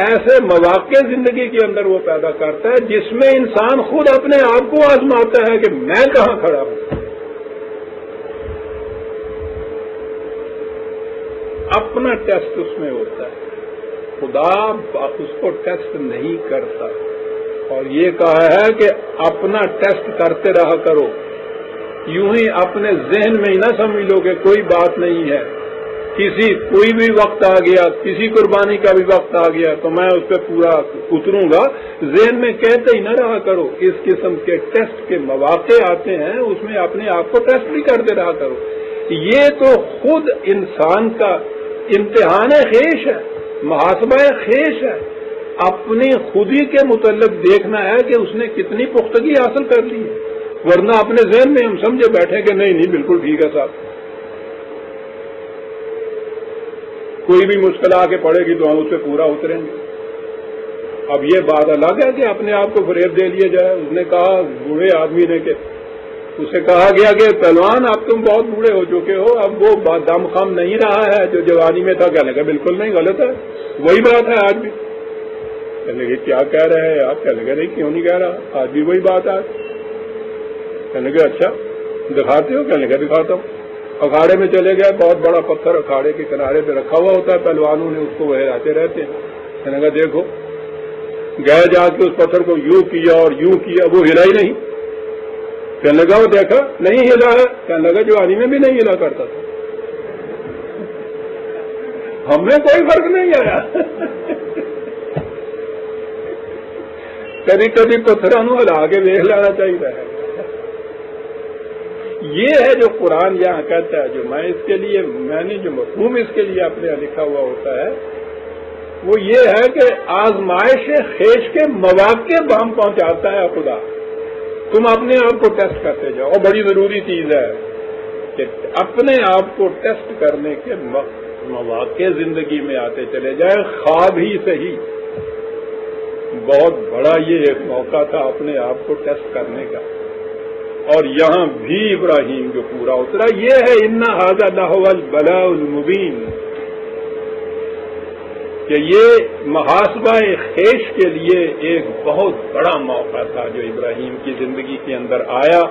ایسے مواقع زندگی کے اندر وہ پیدا کرتا ہے جس میں انسان خود اپنے آپ کو آزماتا ہے کہ میں کہاں کھڑا ہوں۔ اپنا ٹیسٹ اس میں ہوتا ہے، خدا اس کو ٹیسٹ نہیں کرتا، اور یہ کہا ہے کہ اپنا ٹیسٹ کرتے رہا کرو، یوں ہی اپنے ذہن میں ہی نہ سمجھ لو کہ کوئی بات نہیں ہے، کوئی بھی وقت آ گیا، کسی قربانی کا بھی وقت آ گیا تو میں اس پہ پورا اتروں گا، ذہن میں کہتے ہی نہ رہا کرو۔ اس قسم کے ٹیسٹ کے مواقع آتے ہیں، اس میں اپنے آپ کو ٹیسٹ بھی کرتے رہا کرو۔ یہ تو خود انسان کا امتحان خیش ہے، محاسبہ خیش ہے، اپنی خودی کے متعلق دیکھنا ہے کہ اس نے کتنی پختگی حاصل کر لی ہے، ورنہ اپنے ذہن میں ہم سمجھے بیٹھے کہ نہیں بالکل ٹھیک ہے صاحب، کوئی بھی مشکل آ کے پڑے گی تو ہم اس پہ پورا اتریں گے۔ اب یہ بات الگ ہے کہ اپنے آپ کو فریب دے لیا جائے۔ اس نے کہا بوڑھے آدمی نے کہ اسے کہا گیا کہ پہلوان اب تم بہت بوڑھے ہو چکے ہو، اب وہ دم خم نہیں رہا ہے جو جوانی میں تھا۔ کہنے لگا بالکل نہیں، غلط ہے، وہی بات ہے آج بھی۔ کہنے لگے کیا کہہ رہے ہیں آپ؟ کہنے لگے نہیں کیوں نہیں کہہ رہا، آج بھی وہی بات ہے۔ کہنے لگے اچھا دکھاتے ہو؟ کہنے لگے دکھاتا ہوں۔ اکھاڑے میں چلے گئے، بہت بڑا پتھر اکھاڑے کے کنارے پہ رکھا ہوا ہوتا ہے، پہلوانوں نے اس کو وہ ہلاتے رہتے ہیں۔ کہنے لگا دیکھو، گئے جا کے اس پتھر کو یوں کیا اور یوں کیا، وہ ہلا ہی نہیں۔ کہنے لگا وہ دیکھا نہیں ہلا ہے۔ کہنے لگا جوانی میں بھی نہیں ہلا کرتا تھا، ہم میں کوئی فرق نہیں آیا۔ کبھی کبھی پتھروں ہلا کے دیکھ لینا چاہیے۔ یہ ہے جو قرآن یہاں کہتا ہے، جو میں نے جو مفہوم اس کے لیے اپنے لکھا ہوا ہوتا ہے وہ یہ ہے کہ آزمائش خیش کے مواقع ہم پہنچاتا ہے خدا۔ تم اپنے آپ کو ٹیسٹ کرتے جاؤ، اور بڑی ضروری چیز ہے کہ اپنے آپ کو ٹیسٹ کرنے کے مواقع زندگی میں آتے چلے جائیں، خواب ہی صحیح۔ بہت بڑا یہ ایک موقع تھا اپنے آپ کو ٹیسٹ کرنے کا، اور یہاں بھی ابراہیم جو پورا اترا یہ ہے ان ھذا لہو البلاء المبین، کہ یہ محاسبہ خیش کے لیے ایک بہت بڑا موقع تھا جو ابراہیم کی زندگی کے اندر آیا۔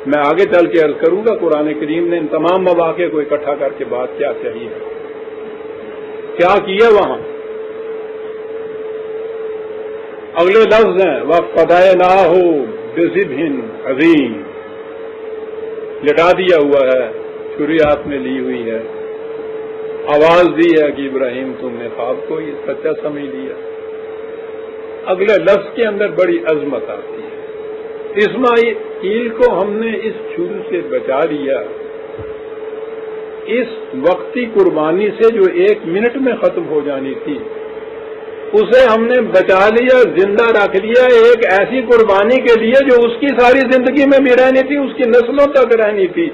میں آگے چل کے عرض کروں گا قرآن کریم نے ان تمام مواقع کو اکٹھا کر کے بات کیا کہی ہے، کیا کیا وہاں۔ اگلے لفظ ہیں وَفَدَيْنَاهُ بِذِبْحٍ عَظِيمٍ، لٹا دیا ہوا ہے، چھری ہاتھ میں لی ہوئی ہے، آواز دی ہے کہ ابراہیم تم نے خواب کو یہ سچا سمجھ لیا۔ اگلے لفظ کے اندر بڑی عظمت آتی ہے، اسماعیل کو ہم نے اس چھری سے بچا لیا، اس وقتی قربانی سے جو 1 منٹ میں ختم ہو جانی تھی اسے ہم نے بچا لیا، زندہ رکھ لیا ایک ایسی قربانی کے لیے جو اس کی ساری زندگی میں بھی رہنی تھی، اس کی نسلوں تک رہنی تھی۔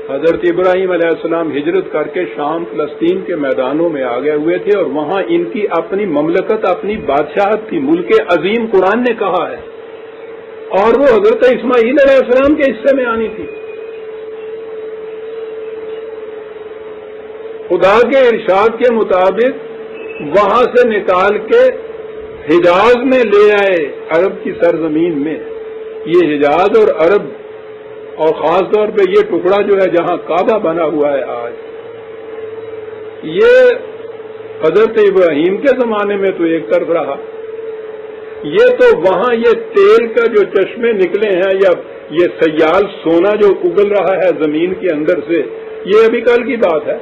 حضرت ابراہیم علیہ السلام ہجرت کر کے شام فلسطین کے میدانوں میں آ گئے ہوئے تھے، اور وہاں ان کی اپنی مملکت، اپنی بادشاہت تھی، ملک عظیم قرآن نے کہا ہے، اور وہ حضرت اسماعیل علیہ السلام کے حصے میں آنی تھی۔ خدا کے ارشاد کے مطابق وہاں سے نکال کے حجاز میں لے آئے، عرب کی سرزمین میں۔ یہ حجاز اور عرب، اور خاص طور پہ یہ ٹکڑا جو ہے جہاں کعبہ بنا ہوا ہے آج، یہ حضرت ابراہیم کے زمانے میں تو ایک طرف رہا، یہ تو وہاں یہ تیل کا جو چشمے نکلے ہیں یا یہ سیال سونا جو اگل رہا ہے زمین کے اندر سے، یہ ابھی کل کی بات ہے۔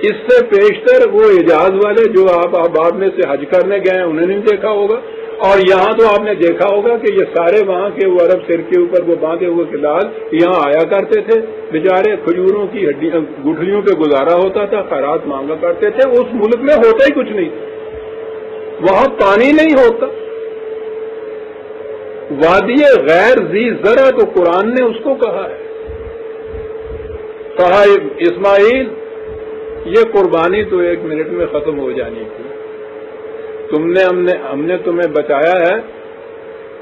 اس سے پیشتر وہ حجاز والے جو آپ بعد میں سے حج کرنے گئے ہیں انہوں نے نہیں دیکھا ہوگا، اور یہاں تو آپ نے دیکھا ہوگا کہ یہ سارے وہاں کے وہ عرب سر کے اوپر وہ باندھے ہوئے کلال یہاں آیا کرتے تھے، بیچارے کھجوروں کی گٹھلیوں پہ گزارا ہوتا تھا، خیرات مانگا کرتے تھے۔ اس ملک میں ہوتا ہی کچھ نہیں، وہاں پانی نہیں ہوتا، وادی غیر ذی زرع تو قرآن نے اس کو کہا ہے۔ کہا اسماعیل یہ قربانی تو 1 منٹ میں ختم ہو جانی تھی، ہم نے تمہیں بچایا ہے،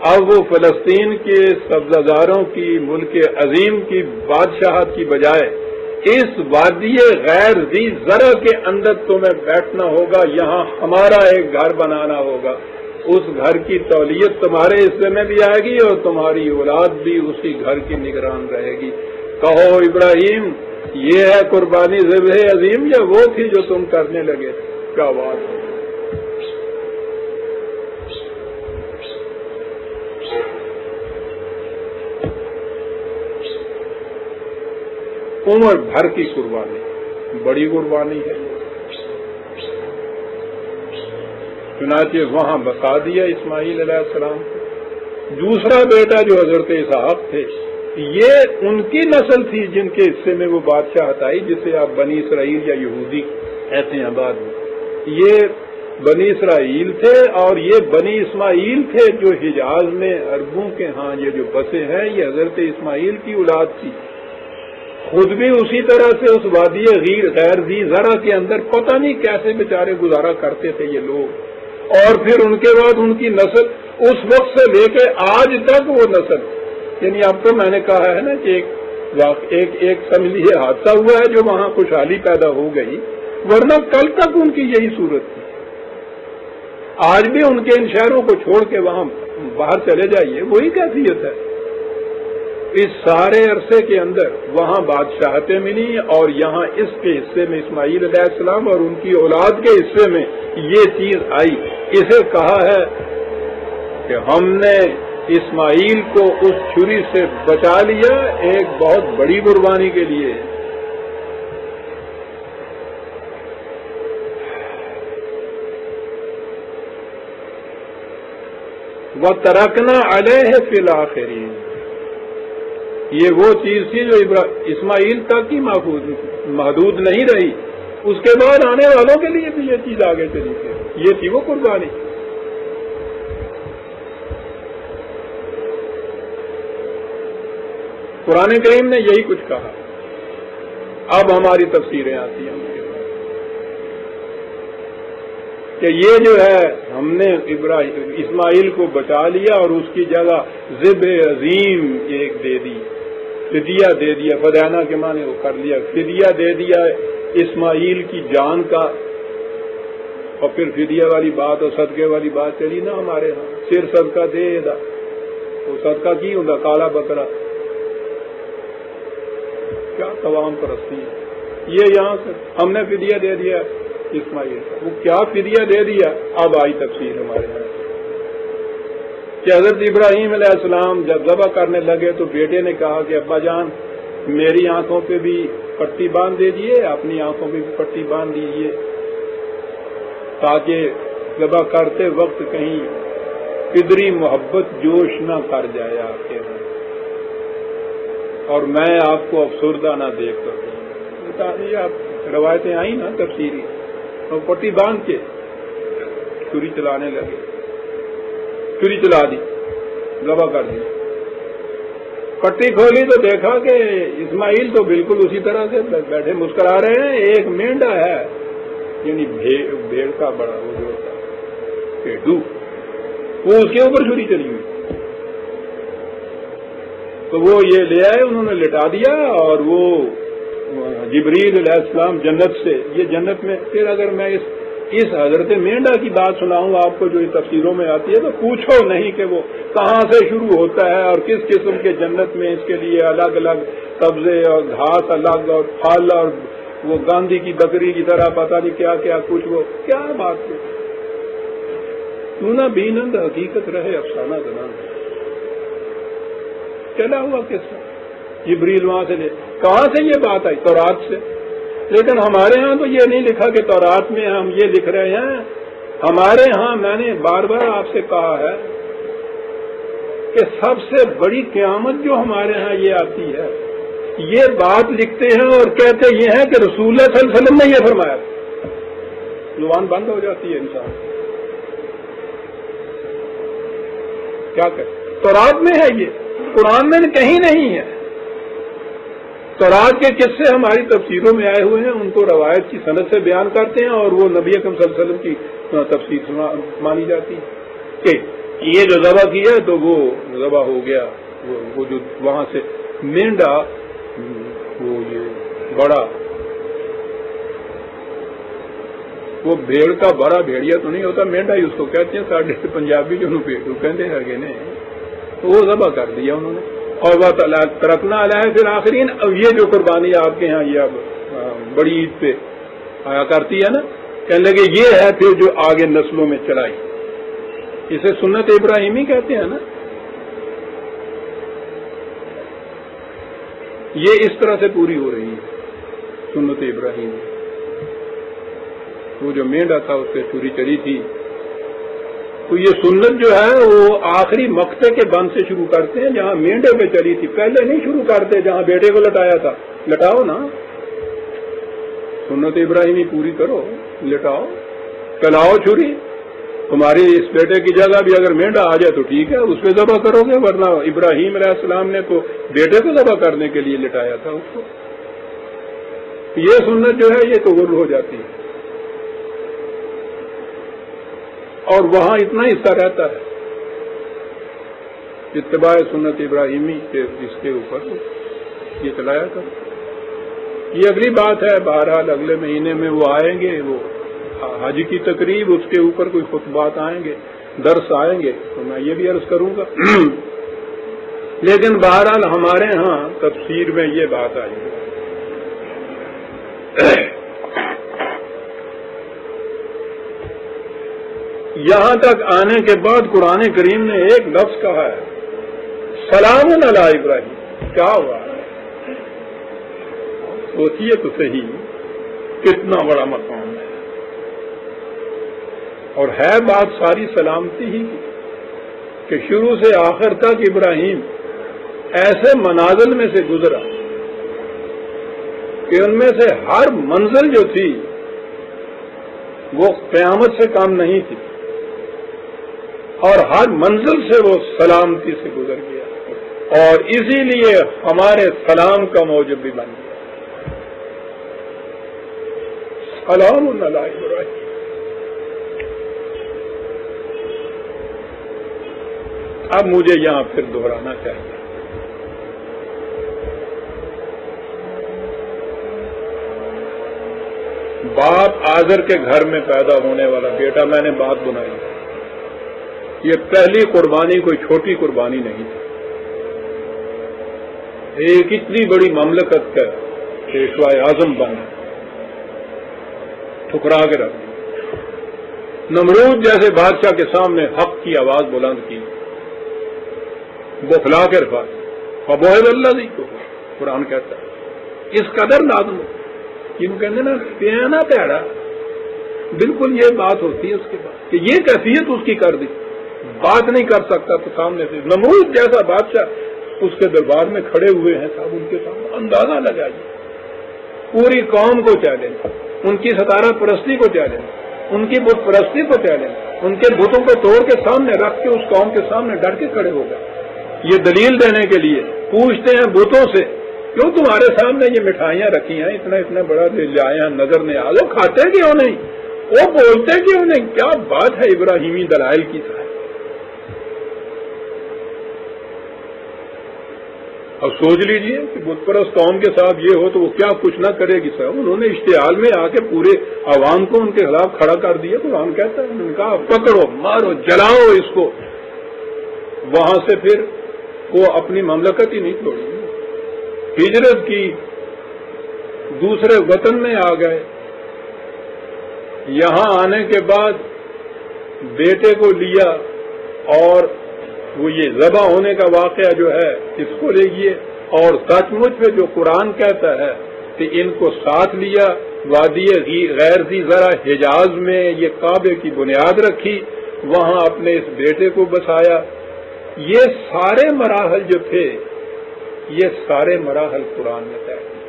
اب وہ فلسطین کے سبززاروں کی، ملک عظیم کی بادشاہت کی بجائے اس وادی غیر ذی زرع کے اندر تمہیں بیٹھنا ہوگا، یہاں ہمارا ایک گھر بنانا ہوگا، اس گھر کی تولیت تمہارے حصے میں بھی آئے گی اور تمہاری اولاد بھی اسی گھر کی نگران رہے گی۔ کہو ابراہیم یہ ہے قربانی ذبح عظیم یا وہ تھی جو تم کرنے لگے؟ کیا بات ہے! عمر بھر کی قربانی، بڑی قربانی ہے۔ چنانچہ وہاں بسا دیا اسماعیل علیہ السلام کو۔ دوسرا بیٹا جو حضرت اسحاق تھے، یہ ان کی نسل تھی جن کے حصے میں وہ بادشاہت آئی، جسے آپ بنی اسرائیل یا یہودی کہتے ہیں بعد میں۔ یہ بنی اسرائیل تھے اور یہ بنی اسماعیل تھے جو حجاز میں عربوں کے ہاں یہ جو بسے ہیں، یہ حضرت اسماعیل کی اولاد تھی۔ خود بھی اسی طرح سے اس وادی غیر ذی زرع کے اندر پتہ نہیں کیسے بیچارے گزارا کرتے تھے یہ لوگ، اور پھر ان کے بعد ان کی نسل اس وقت سے لے کے آج تک وہ نسل، یعنی اب تو میں نے کہا ہے نا کہ ایک سمجھ لیجیے حادثہ ہوا ہے جو وہاں خوشحالی پیدا ہو گئی، ورنہ کل تک ان کی یہی صورت تھی۔ آج بھی ان کے ان شہروں کو چھوڑ کے وہاں باہر چلے جائیے، وہی کیفیت ہے۔ اس سارے عرصے کے اندر وہاں بادشاہتیں ملی، اور یہاں اس کے حصے میں اسماعیل علیہ السلام اور ان کی اولاد کے حصے میں یہ چیز آئی۔ اسے کہا ہے کہ ہم نے اسماعیل کو اس چھری سے بچا لیا ایک بہت بڑی قربانی کے لیے۔ وَتَرَكْنَا عَلَيْهِ فِي الْآخِرِينَ، یہ وہ چیز تھی جو اسماعیل تک ہی محدود نہیں رہی، اس کے بعد آنے والوں کے لیے بھی یہ چیز آگے چلی گئی، یہ تھی وہ قربانی۔ قرآن کریم نے یہی کچھ کہا. اب ہماری تفسیریں آتی ہیں کہ یہ جو ہے ہم نے اسماعیل کو بچا لیا اور اس کی جگہ ذبح عظیم ایک دے دی، فدیہ دے دیا. فدیانہ کے معنی وہ کر لیا، فدیہ دے دیا اسماعیل کی جان کا. اور پھر فدیہ والی بات اور صدقے والی بات چلی نا ہمارے ہاں، سر صدقہ دے دا. وہ صدقہ کی ہوں کالا بکرا، کیا توام پرستی ہے. یہ یہاں سے ہم نے فدیہ دے دیا اسماعیل کا. وہ کیا فدیہ دے دیا؟ اب آئی تفسیر ہمارے یہاں کہ حضرت ابراہیم علیہ السلام جب ذبح کرنے لگے تو بیٹے نے کہا کہ ابا جان میری آنکھوں پہ بھی پٹی باندھ دے دیے، اپنی آنکھوں پہ بھی پٹی باندھ دیجیے تاکہ ذبح کرتے وقت کہیں قدری محبت جوش نہ کر جائے آپ کے یہاں، اور میں آپ کو افسردہ نہ دیکھ کر دوں. آپ روایتیں آئی نا تفسیری، اور پٹی باندھ کے چھری چلانے لگے، چھری چلا دی، ذبح کر دی. پٹی کھولی تو دیکھا کہ اسماعیل تو بالکل اسی طرح سے بیٹھے مسکرا رہے ہیں. ایک مینڈا ہے، یعنی بھیڑ کا بڑا وہ جو ہوتا ہے پیڈو، وہ اس کے اوپر چھری چلی ہوئی. تو وہ یہ لے آئے، انہوں نے لٹا دیا. اور وہ جبریل علیہ السلام جنت سے، یہ جنت میں پھر اگر میں اس حضرت مینڈا کی بات سناؤں آپ کو جو تفسیروں میں آتی ہے تو پوچھو نہیں کہ وہ کہاں سے شروع ہوتا ہے اور کس قسم کے جنت میں اس کے لیے الگ الگ سبزے اور گھاس الگ اور پھل اور وہ گاندھی کی بکری کی طرح پتہ نہیں کیا کیا کچھ. وہ کیا بات ہے، تو نہ بینند حقیقت رہے افسانہ زنان. چلا ہوا قصہ جبریل وہاں سے لے. کہاں سے یہ بات آئی؟ تورات سے. لیکن ہمارے ہاں تو یہ نہیں لکھا کہ تورات میں ہم یہ لکھ رہے ہیں. ہمارے ہاں میں نے بار بار آپ سے کہا ہے کہ سب سے بڑی قیامت جو ہمارے ہاں یہ آتی ہے، یہ بات لکھتے ہیں اور کہتے یہ ہیں کہ رسول اللہ صلی اللہ علیہ وسلم نے یہ فرمایا. زبان بند ہو جاتی ہے انسان. کیا کرے؟ تورات میں ہے یہ، قرآن میں کہیں نہیں ہے. تورات کے قصے ہماری تفسیروں میں آئے ہوئے ہیں، ان کو روایت کی سند سے بیان کرتے ہیں اور وہ نبی اکرم صلی اللہ علیہ وسلم کی تفسیر مانی جاتی ہے کہ یہ جو ذبح کیا تو وہ ذبح ہو گیا. وہ جو وہاں سے مینڈا، وہ یہ بڑا، وہ بھیڑ کا بڑا بھیڑیا تو نہیں ہوتا، مینڈا ہی اس کو کہتے ہیں. ساڑھے پنجابی جو کہتے ہیں نے تو وہ ذبح کر دیا انہوں نے. اور وہ ترکنا علیہ فی الآخرین. اب یہ جو قربانی آپ کے ہاں یہ اب بڑی عید پہ آیا کرتی ہے نا، کہنے لگے یہ ہے پھر جو آگے نسلوں میں چلائی. اسے سنت ابراہیمی کہتے ہیں نا. یہ اس طرح سے پوری ہو رہی ہے سنت ابراہیمی. وہ جو مینڈا تھا اس پہ چھری چلی تھی. تو یہ سنت جو ہے وہ آخری مقطع کے بند سے شروع کرتے ہیں جہاں مینڈے پہ چلی تھی. پہلے نہیں شروع کرتے جہاں بیٹے کو لٹایا تھا. لٹاؤ نا، سنت ابراہیمی پوری کرو، لٹاؤ، چلاؤ چھری. تمہاری اس بیٹے کی جگہ بھی اگر مینڈا آ جائے تو ٹھیک ہے، اس پہ ذبح کرو گے. ورنہ ابراہیم علیہ السلام نے تو بیٹے کو ذبح کرنے کے لیے لٹایا تھا اس کو. یہ سنت جو ہے یہ تو غل ہو جاتی ہے. اور وہاں اتنا حصہ رہتا ہے اتباع سنت ابراہیمی کے، اس کے اوپر یہ چلایا کر. یہ اگلی بات ہے. بہرحال اگلے مہینے میں وہ آئیں گے، وہ حج کی تقریب، اس کے اوپر کوئی خطبات آئیں گے، درس آئیں گے، تو میں یہ بھی عرض کروں گا. لیکن بہرحال ہمارے ہاں تفسیر میں یہ بات آئی ہے. یہاں تک آنے کے بعد قرآن کریم نے ایک لفظ کہا ہے، سلام علی ابراہیم. کیا ہوا؟ سوچیے تو صحیح کتنا بڑا مقام ہے. اور ہے بات ساری سلامتی ہی کی کہ شروع سے آخر تک ابراہیم ایسے منازل میں سے گزرا کہ ان میں سے ہر منزل جو تھی وہ قیامت سے کم نہیں تھی، اور ہر منزل سے وہ سلامتی سے گزر گیا. اور اسی لیے ہمارے سلام کا موجب بھی بن گیا. سلام علی ابراہیم. اب مجھے یہاں پھر دہرانا چاہیے. باپ آزر کے گھر میں پیدا ہونے والا بیٹا میں نے بات بنائی. یہ پہلی قربانی کوئی چھوٹی قربانی نہیں تھی. ایک اتنی بڑی مملکت کا پیشوا اعظم بنا ٹھکرا کے رکھ دیا. نمرود جیسے بادشاہ کے سامنے حق کی آواز بلند کی, بخلا کے رکھا. فبوہل اللہ دی کو قرآن کہتا ہے اس قدر لازم کیوں کہتے نا پیانا پیڑا. بالکل یہ بات ہوتی ہے اس کے بعد کہ یہ کیفیت اس کی کر دی, بات نہیں کر سکتا تو سامنے سے. نمرود جیسا بادشاہ اس کے دربار میں کھڑے ہوئے ہیں صاحب, ان کے سامنے اندازہ لگائیے. پوری قوم کو چیلنج, ان کی ستارہ پرستی کو چیلنج, ان کی بت پرستی کو چیلنج, ان کے بتوں کو توڑ کے سامنے رکھ کے اس قوم کے سامنے ڈر کے کھڑے ہو گئے. یہ دلیل دینے کے لیے پوچھتے ہیں بتوں سے کیوں تمہارے سامنے یہ مٹھائیاں رکھی ہیں, اتنا اتنا بڑا لائے ہیں, نظر نہیں آ, وہ کھاتے کیوں نہیں, وہ بولتے کیوں نہیں. کیا بات ہے ابراہیمی دلائل کی طرح. اب سوچ لیجئے کہ بت پرست قوم کے ساتھ یہ ہو تو وہ کیا کچھ نہ کرے گی. صاحب انہوں نے اشتعال میں آ کے پورے عوام کو ان کے خلاف کھڑا کر دیا. قرآن کہتا ہے انہوں نے کہا پکڑو مارو جلاؤ اس کو. وہاں سے پھر وہ اپنی مملکت ہی نہیں چھوڑی, ہجرت کی, دوسرے وطن میں آ گئے. یہاں آنے کے بعد بیٹے کو لیا اور وہ یہ ذبح ہونے کا واقعہ جو ہے اس کو لیجیے. اور سچ مچ میں جو قرآن کہتا ہے کہ ان کو ساتھ لیا, وادی غیر ذی زرع حجاز میں یہ کعبے کی بنیاد رکھی, وہاں اپنے اس بیٹے کو بسایا. یہ سارے مراحل جو تھے یہ سارے مراحل قرآن میں طے کیے.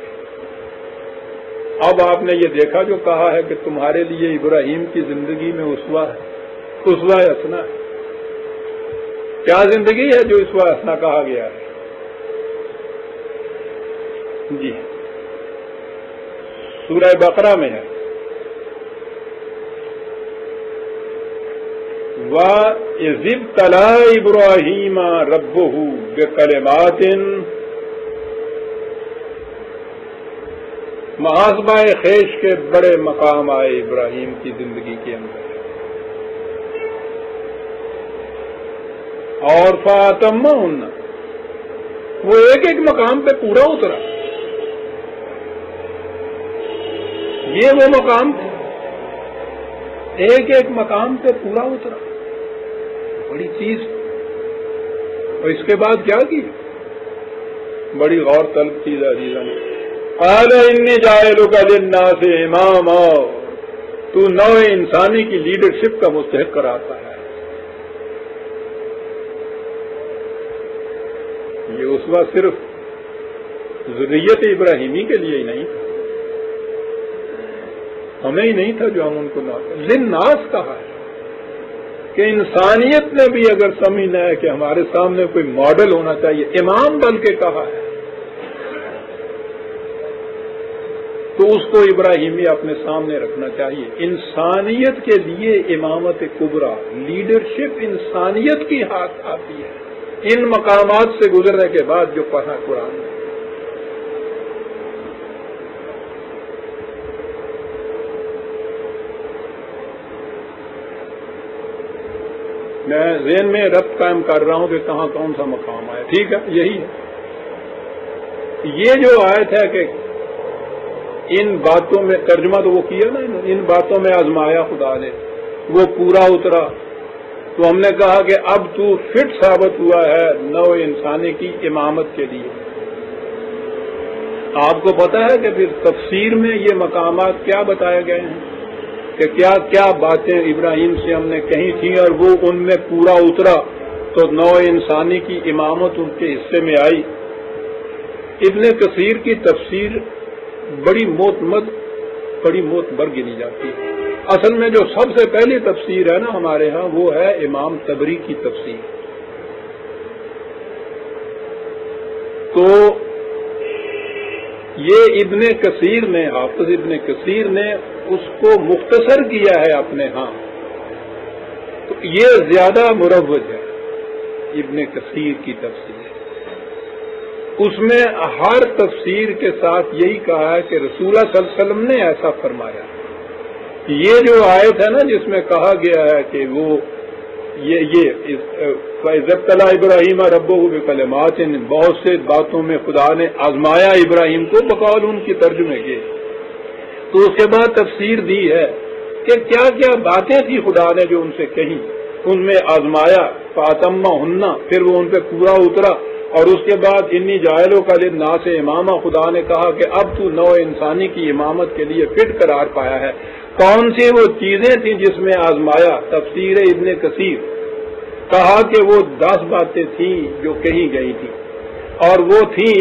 اب آپ نے یہ دیکھا جو کہا ہے کہ تمہارے لیے ابراہیم کی زندگی میں اسوہ ہے, اسوہ حسنہ ہے. کیا زندگی ہے جو اسوہ حسنہ کہا گیا ہے؟ جی سورہ بقرہ میں ہے. وَإِذِ ابْتَلَىٰ إِبْرَاهِيمَ رَبُّهُ بِكَلِمَاتٍ, محاسبہ خیش کے بڑے مقام آئے ابراہیم کی زندگی کے اندر, اور فَأَتَمَّهُنَّ, وہ ایک ایک مقام پہ پورا اترا. یہ وہ مقام تھے, ایک ایک مقام پہ پورا اترا, بڑی چیز. اور اس کے بعد کیا کی, بڑی غور طلب چیز عزیزاں. قال انی جاعلک للناس اماما, تو نوع انسانی کی لیڈرشپ کا مستحق کراتا ہے. یہ اسوہ صرف ذریت ابراہیمی کے لیے ہی نہیں تھا, ہمیں ہی نہیں تھا جو ہم ان کو للناس کہا ہے کہ انسانیت نے بھی اگر سمجھنا ہے کہ ہمارے سامنے کوئی ماڈل ہونا چاہیے, امام بلکہ کہا ہے, تو اس کو ابراہیمی اپنے سامنے رکھنا چاہیے. انسانیت کے لیے امامت کبریٰ, لیڈرشپ انسانیت کی ہاتھ آتی ہے ان مقامات سے گزرنے کے بعد جو پڑھا قرآن نے. میں ذہن میں ربط قائم کر رہا ہوں کہ کہاں کون سا مقام آیا. ٹھیک ہے, یہی ہے. یہ جو آیت ہے کہ ان باتوں میں ترجمہ تو وہ کیا نا, ان باتوں میں آزمایا خدا نے, وہ پورا اترا. تو ہم نے کہا کہ اب تو فٹ ثابت ہوا ہے نو انسانی کی امامت کے لیے. آپ کو پتا ہے کہ پھر تفسیر میں یہ مقامات کیا بتائے گئے ہیں کہ کیا کیا باتیں ابراہیم سے ہم نے کہی تھیں اور وہ ان میں پورا اترا تو نو انسانی کی امامت ان کے حصے میں آئی. ابن کثیر کی تفسیر بڑی معتبر گنی جاتی ہے. اصل میں جو سب سے پہلی تفسیر ہے نا ہمارے ہاں وہ ہے امام طبری کی تفسیر. یہ ابن کثیر نے، حافظ ابن کثیر نے اس کو مختصر کیا ہے اپنے ہاں، تو یہ زیادہ مروج ہے ابن کثیر کی تفسیر۔ اس میں ہر تفسیر کے ساتھ یہی کہا ہے کہ رسول اللہ صلی اللہ علیہ وسلم نے ایسا فرمایا۔ یہ جو آیت ہے نا جس میں کہا گیا ہے کہ وہ فَإِذَا ابْتَلَىٰ إِبْرَاهِيمَ رَبُّهُ بِكَلِمَاتٍ، بہت سے باتوں میں خدا نے آزمایا ابراہیم کو، بقول ان کی ترجمے کے، تو اس کے بعد تفسیر دی ہے کہ کیا کیا باتیں تھی خدا نے جو ان سے کہیں، ان میں آزمایا فَأَتَمَّهُنَّ، پھر وہ ان پہ پورا اترا، اور اس کے بعد انی جاعلُ للناس اماما، خدا نے کہا کہ اب تو نوع انسانی کی امامت کے لیے فٹ قرار پایا ہے۔ کون سی وہ چیزیں تھیں جس میں آزمایا؟ تفسیر ابن کثیر کہا کہ وہ 10 باتیں تھیں جو کہیں گئی تھیں، اور وہ تھیں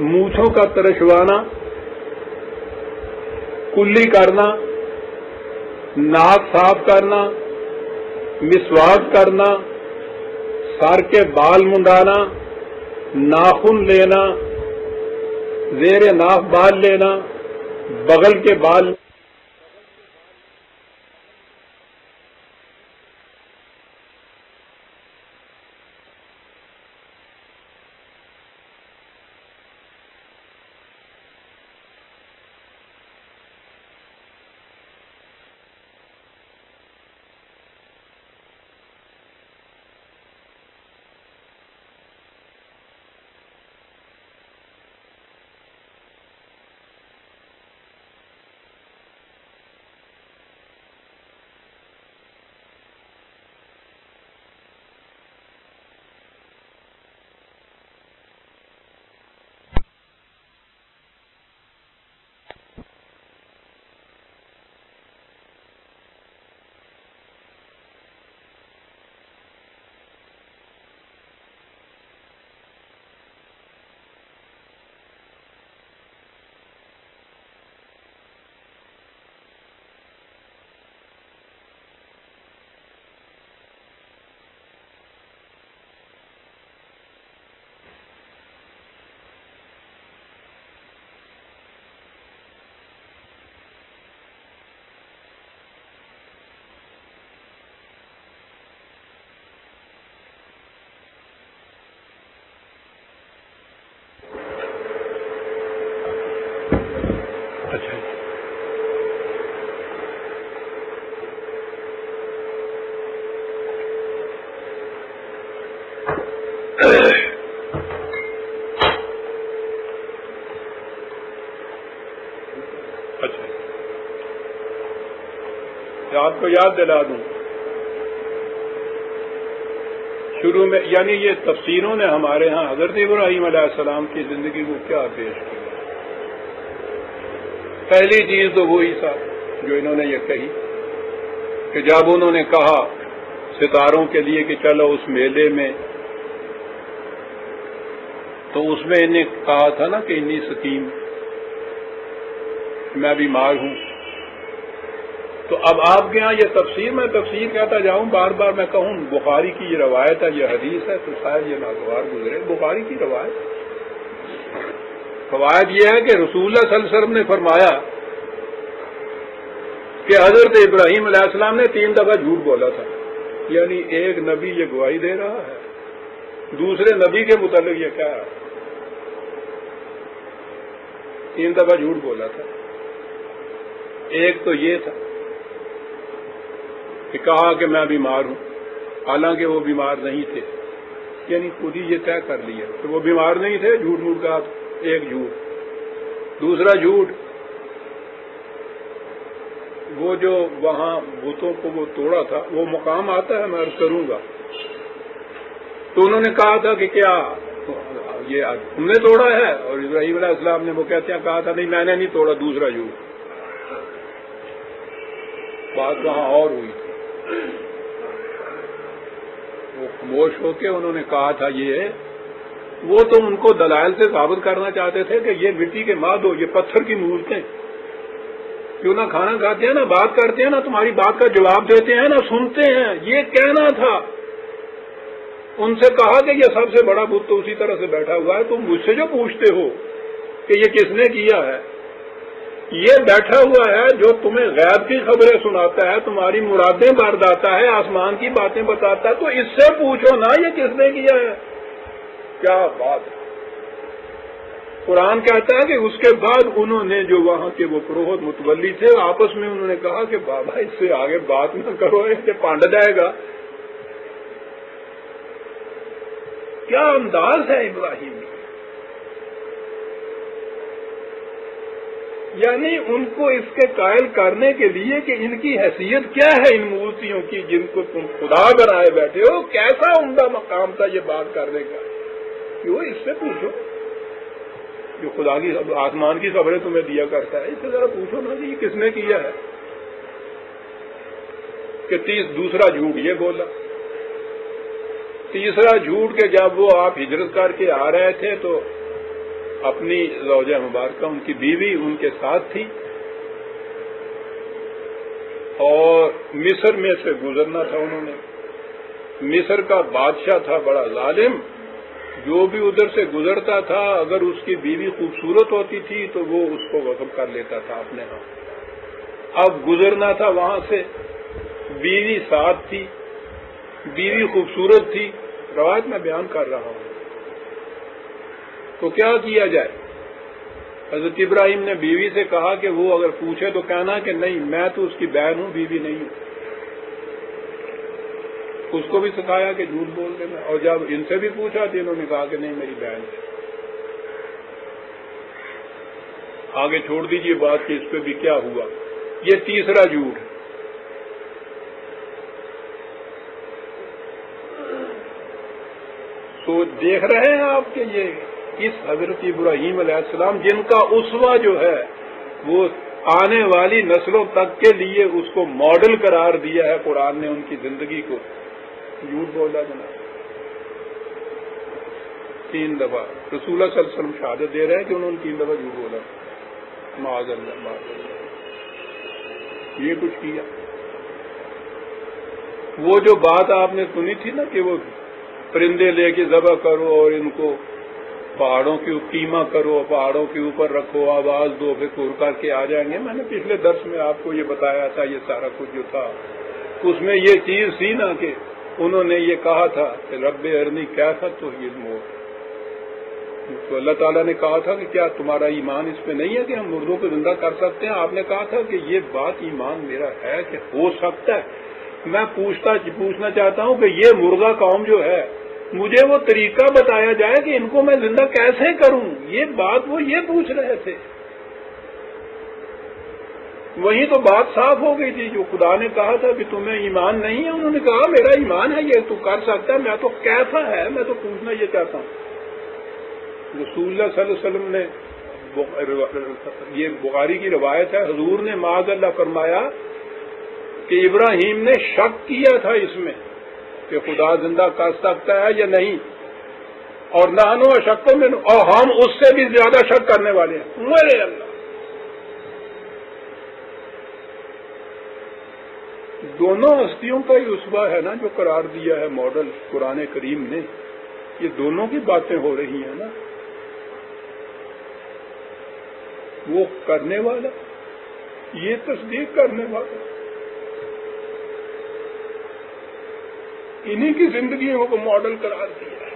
مونچھوں کا ترشوانا، کلی کرنا، ناک صاف کرنا، مسواک کرنا، سر کے بال منڈانا، ناخن لینا، زیر ناف بال لینا، بغل کے بال آپ کو یاد دلا دوں، شروع میں یعنی یہ تفسیروں نے ہمارے ہاں حضرت ابراہیم علیہ السلام کی زندگی کو کیا پیش کیا۔ پہلی چیز تو وہی تھا جو انہوں نے یہ کہی کہ جب انہوں نے کہا ستاروں کے لیے کہ چلو اس میلے میں، تو اس میں انہیں کہا تھا نا کہ انی سقیم، میں بیمار ہوں۔ تو اب آپ کے ہاں یہ تفسیر، میں تفسیر کہتا جاؤں بار بار، میں کہوں بخاری کی یہ روایت ہے، یہ حدیث ہے، تو شاید یہ ناگوار گزرے۔ بخاری کی روایت، روایت یہ ہے کہ رسول اللہ صلی اللہ علیہ وسلم نے فرمایا کہ حضرت ابراہیم علیہ السلام نے 3 دفعہ جھوٹ بولا تھا، یعنی ایک نبی یہ گواہی دے رہا ہے، دوسرے نبی کے متعلق یہ کہہ رہا ہے، 3 دفعہ جھوٹ بولا تھا۔ ایک تو یہ تھا کہ کہا کہ میں بیمار ہوں، حالانکہ وہ بیمار نہیں تھے، یعنی خود ہی یہ طے کر لیا کہ وہ بیمار نہیں تھے، جھوٹ موٹ کہا، ایک جھوٹ۔ دوسرا جھوٹ، وہ جو وہاں بتوں کو وہ توڑا تھا، وہ مقام آتا ہے، میں عرض کروں گا، تو انہوں نے کہا تھا کہ کیا یہ ہم نے توڑا ہے، اور ابراہیم علیہ السلام نے وہ کہتے ہیں کہا تھا نہیں میں نے نہیں توڑا، دوسرا جھوٹ۔ بات وہاں اور ہوئی تھی، وہ خاموش ہو کے انہوں نے کہا تھا یہ، وہ تو ان کو دلائل سے ثابت کرنا چاہتے تھے کہ یہ مٹی کے ماد ہو، یہ پتھر کی مورتیں، کیوں نہ کھانا کھاتے ہیں، نہ بات کرتے ہیں، نہ تمہاری بات کا جواب دیتے ہیں، نہ سنتے ہیں، یہ کہنا تھا۔ ان سے کہا کہ یہ سب سے بڑا بت تو اسی طرح سے بیٹھا ہوا ہے، تم مجھ سے جو پوچھتے ہو کہ یہ کس نے کیا ہے؟ یہ بیٹھا ہوا ہے جو تمہیں غیب کی خبریں سناتا ہے، تمہاری مرادیں برداتا ہے، آسمان کی باتیں بتاتا ہے، تو اس سے پوچھو نا یہ کس نے کیا ہے۔ کیا بات ہے! قرآن کہتا ہے کہ اس کے بعد انہوں نے جو وہاں کے وہ پروہت متولی تھے آپس میں انہوں نے کہا کہ بابا اس سے آگے بات نہ کرو، اس سے پانڈ جائے گا۔ کیا انداز ہے ابراہیم کا! یعنی ان کو اس کے قائل کرنے کے لیے کہ ان کی حیثیت کیا ہے ان مورتیوں کی جن کو تم خدا بنائے بیٹھے ہو، کیسا عمدہ مقام تھا یہ بات کرنے کا، کیوں اس سے پوچھو جو خدا کی آسمان کی خبریں تمہیں دیا کرتا ہے، اس سے ذرا پوچھو نا کہ یہ کس نے کیا ہے۔ کہ دوسرا جھوٹ یہ بولا، تیسرا جھوٹ کہ جب وہ آپ ہجرت کر کے آ رہے تھے تو اپنی زوجہ مبارکہ ان کی بیوی ان کے ساتھ تھی اور مصر میں سے گزرنا تھا انہوں نے۔ مصر کا بادشاہ تھا بڑا ظالم، جو بھی ادھر سے گزرتا تھا اگر اس کی بیوی خوبصورت ہوتی تھی تو وہ اس کو غصب کر لیتا تھا اپنے ہاں۔ اب گزرنا تھا وہاں سے، بیوی ساتھ تھی، بیوی خوبصورت تھی، روایت میں بیان کر رہا ہوں، تو کیا کیا جائے؟ حضرت ابراہیم نے بیوی سے کہا کہ وہ اگر پوچھے تو کہنا کہ نہیں میں تو اس کی بہن ہوں، بیوی نہیں ہوں۔ اس کو بھی سکھایا کہ جھوٹ بول دینا، اور جب ان سے بھی پوچھا تو انہوں نے کہا کہ نہیں میری بہن ہے۔ آگے چھوڑ دیجئے بات کہ اس پہ بھی کیا ہوا۔ یہ تیسرا جھوٹ ہے۔ تو دیکھ رہے ہیں آپ کہ یہ اس حضرت ابراہیم علیہ السلام جن کا اسوہ جو ہے وہ آنے والی نسلوں تک کے لیے اس کو ماڈل قرار دیا ہے قرآن نے، ان کی زندگی کو جھوٹ بولا جناب۔ 3 دفعہ رسول اللہ صلی اللہ علیہ وسلم شہادت دے رہے ہیں کہ انہوں نے 3 دفعہ جھوٹ بولا، معاذ اللہ معاذ اللہ، یہ کچھ کیا۔ وہ جو بات آپ نے سنی تھی نا کہ وہ پرندے لے کے ذبح کرو اور ان کو پہاڑوں کی قیمہ کرو، پہاڑوں کے اوپر رکھو، آواز دو، پھر کور کر کے آ جائیں گے، میں نے پچھلے درس میں آپ کو یہ بتایا تھا۔ یہ سارا کچھ جو تھا اس میں یہ چیز تھی نا کہ انہوں نے یہ کہا تھا کہ رب ارنی کیسا تحیی الموت، تو اللہ تعالیٰ نے کہا تھا کہ کیا تمہارا ایمان اس میں نہیں ہے کہ ہم مردوں کو زندہ کر سکتے ہیں؟ آپ نے کہا تھا کہ یہ بات ایمان میرا ہے کہ ہو سکتا ہے۔ میں پوچھنا چاہتا ہوں کہ یہ مرغا قوم جو ہے مجھے وہ طریقہ بتایا جائے کہ ان کو میں زندہ کیسے کروں، یہ بات وہ یہ پوچھ رہے تھے۔ وہیں تو بات صاف ہو گئی تھی، جو خدا نے کہا تھا کہ تمہیں ایمان نہیں ہے، انہوں نے کہا میرا ایمان ہے، یہ تو کر سکتا ہے، میں تو کیسا ہے، میں تو پوچھنا یہ چاہتا ہوں۔ رسول اللہ صلی اللہ علیہ وسلم نے، یہ بخاری کی روایت ہے، حضور نے معاذ اللہ فرمایا کہ ابراہیم نے شک کیا تھا اس میں کہ خدا زندہ کر سکتا ہے یا نہیں، اور نحنو اشک منہ، اور ہم اس سے بھی زیادہ شک کرنے والے ہیں۔ میرے اللہ، دونوں ہستیوں کا ہی اسوہ ہے نا جو قرار دیا ہے ماڈل قرآن کریم نے، یہ دونوں کی باتیں ہو رہی ہیں نا، وہ کرنے والا، یہ تصدیق کرنے والا، انہی کی زندگیوں کو ماڈل قرار دیا ہے۔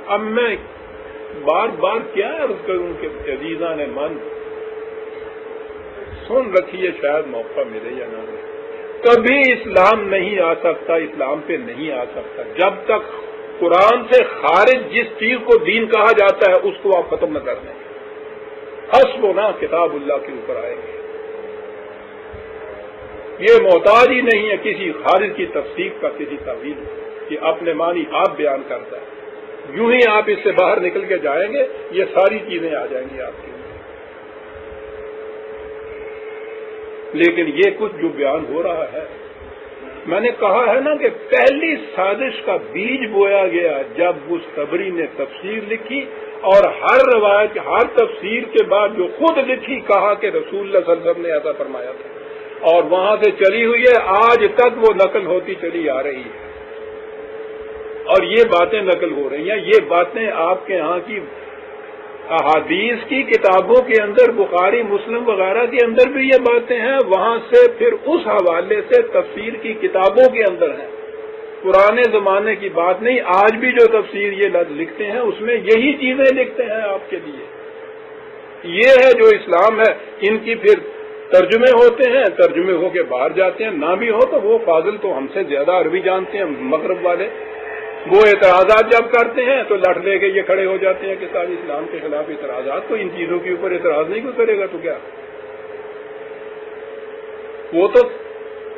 اب میں بار بار کیا عرض کروں کہ عزیزان من سن رکھیے، شاید موقع ملے یا نہ ملے، کبھی اسلام نہیں آ سکتا، اسلام پہ نہیں آ سکتا جب تک قرآن سے خارج جس چیز کو دین کہا جاتا ہے اس کو آپ ختم نہ کر دیں۔ حسبنا کتاب اللہ کے اوپر آئیں گے، یہ محتاج ہی نہیں ہے کسی خارج کی تفسیر کا، کسی تعویل کہ اپنے معنی آپ بیان کرتا ہے، یوں ہی آپ اس سے باہر نکل کے جائیں گے، یہ ساری چیزیں آ جائیں گی آپ کے اندر۔ لیکن یہ کچھ جو بیان ہو رہا ہے میں نے کہا ہے نا کہ پہلی سازش کا بیج بویا گیا جب اس طبری نے تفسیر لکھی، اور ہر روایت ہر تفسیر کے بعد جو خود لکھی کہا کہ رسول اللہ صلی اللہ علیہ وسلم نے ایسا فرمایا تھا، اور وہاں سے چلی ہوئی ہے، آج تک وہ نقل ہوتی چلی آ رہی ہے، اور یہ باتیں نقل ہو رہی ہیں۔ یہ باتیں آپ کے ہاں کی احادیث کی کتابوں کے اندر، بخاری مسلم وغیرہ کے اندر بھی یہ باتیں ہیں، وہاں سے پھر اس حوالے سے تفسیر کی کتابوں کے اندر ہیں، پرانے زمانے کی بات نہیں۔ آج بھی جو تفسیر یہ لکھتے ہیں اس میں یہی چیزیں لکھتے ہیں آپ کے لیے۔ یہ ہے جو اسلام ہے۔ ان کی پھر ترجمے ہوتے ہیں، ترجمے ہو کے باہر جاتے ہیں، نہ بھی ہو تو وہ فاضل تو ہم سے زیادہ عربی جانتے ہیں مغرب والے، وہ اعتراضات جب کرتے ہیں تو لٹ لے کے یہ کھڑے ہو جاتے ہیں کہ سارے اسلام کے خلاف اعتراضات، تو ان چیزوں کے اوپر اعتراض نہیں کوئی کرے گا تو کیا؟ وہ تو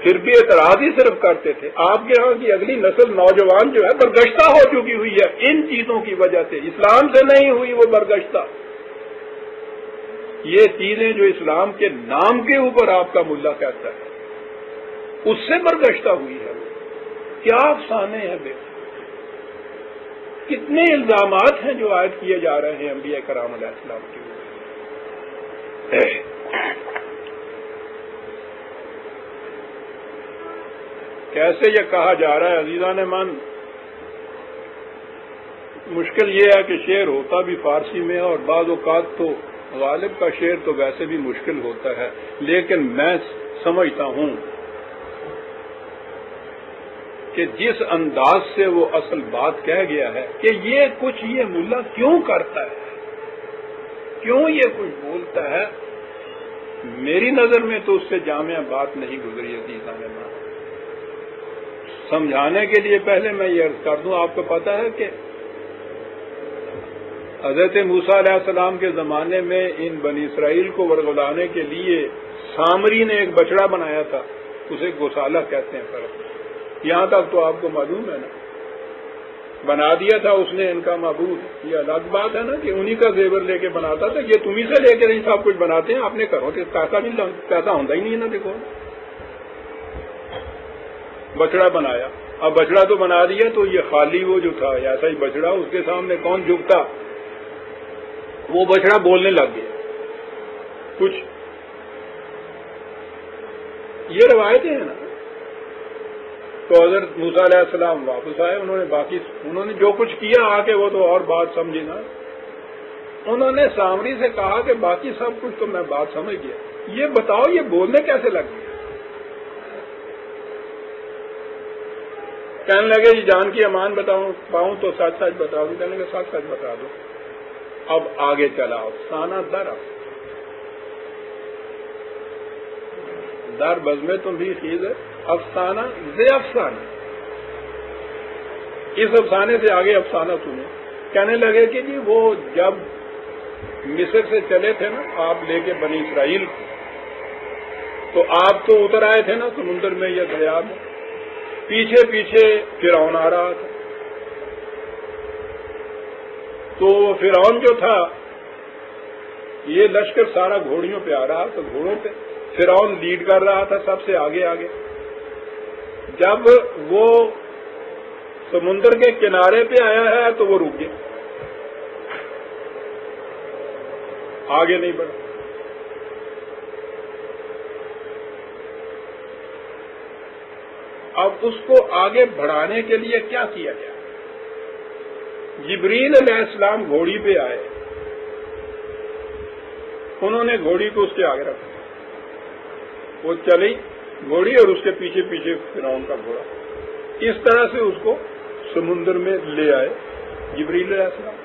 پھر بھی اعتراض ہی صرف کرتے تھے۔ آپ کے ہاں کی اگلی نسل نوجوان جو ہے برگشتہ ہو چکی ہوئی ہے ان چیزوں کی وجہ سے، اسلام سے نہیں ہوئی وہ برگشتہ۔ یہ چیزیں جو اسلام کے نام کے اوپر آپ کا ملا کہتا ہے اس سے برگشتہ ہوئی ہے۔ کیا افسانے ہیں بے، کتنے الزامات ہیں جو عائد کیے جا رہے ہیں انبیاء کرام علیہ السلام کے اوپر۔ کیسے یہ کہا جا رہا ہے عزیزان من، مشکل یہ ہے کہ شعر ہوتا بھی فارسی میں ہے، اور بعض اوقات تو غالب کا شعر تو ویسے بھی مشکل ہوتا ہے، لیکن میں سمجھتا ہوں کہ جس انداز سے وہ اصل بات کہہ گیا ہے کہ یہ کچھ یہ ملا کیوں کرتا ہے، کیوں یہ کچھ بولتا ہے، میری نظر میں تو اس سے جامع بات نہیں گزری عزیزان من۔ سمجھانے کے لیے پہلے میں یہ عرض کر دوں، آپ کو پتا ہے کہ حضرت موسیٰ علیہ السلام کے زمانے میں ان بنی اسرائیل کو ورگلانے کے لیے سامری نے ایک بچڑا بنایا تھا، اسے گوسالہ کہتے ہیں فرق، یہاں تک تو آپ کو معلوم ہے نا، بنا دیا تھا اس نے ان کا معبود۔ یہ الگ بات ہے نا کہ انہی کا زیور لے کے بناتا تھا، یہ تمہیں سے لے کے نہیں سب کچھ بناتے ہیں، اپنے گھروں سے پیسہ ہوتا ہی نہیں نا۔ دیکھو بچڑا بنایا، اب بچڑا تو بنا دیا تو یہ خالی وہ جو تھا ایسا ہی بچڑا، اس کے سامنے کون جھکتا، وہ بچڑا بولنے لگ گیا کچھ، یہ روایتیں ہیں نا۔ تو حضرت موسیٰ علیہ السلام واپس آئے، انہوں نے جو کچھ کیا آ کے وہ تو اور بات سمجھے نا، انہوں نے سامری سے کہا کہ باقی سب کچھ تو میں بات سمجھ گیا، یہ بتاؤ یہ بولنے کیسے لگ گیا؟ کہنے لگے جی جان کی امان پاؤں تو سچ سچ بتا دوں، کہنے لگے سچ سچ بتا دو۔ اب آگے چلا افسانہ در بزمے تم بھی خیز ہے، افسانہ زے افسانہ، اس افسانے سے آگے افسانہ سنے۔ کہنے لگے کہ جی وہ جب مصر سے چلے تھے نا آپ لے کے بنی اسرائیل کو، تو آپ تو اتر آئے تھے نا سمندر میں یا دریا میں، پیچھے پیچھے فرعون آ رہا تھا، تو فرعون جو تھا یہ لشکر سارا گھوڑیوں پہ آ رہا تھا، گھوڑوں پہ فرعون لیڈ کر رہا تھا سب سے آگے آگے۔ جب وہ سمندر کے کنارے پہ آیا ہے تو وہ رک گیا، آگے نہیں بڑھا۔ اب اس کو آگے بڑھانے کے لیے کیا کیا گیا؟ جبریل علیہ السلام گھوڑی پہ آئے، انہوں نے گھوڑی کو اس کے آگے رکھا، وہ چلی گھوڑی اور اس کے پیچھے پیچھے فرعون کا گھوڑا، اس طرح سے اس کو سمندر میں لے آئے جبریل علیہ السلام۔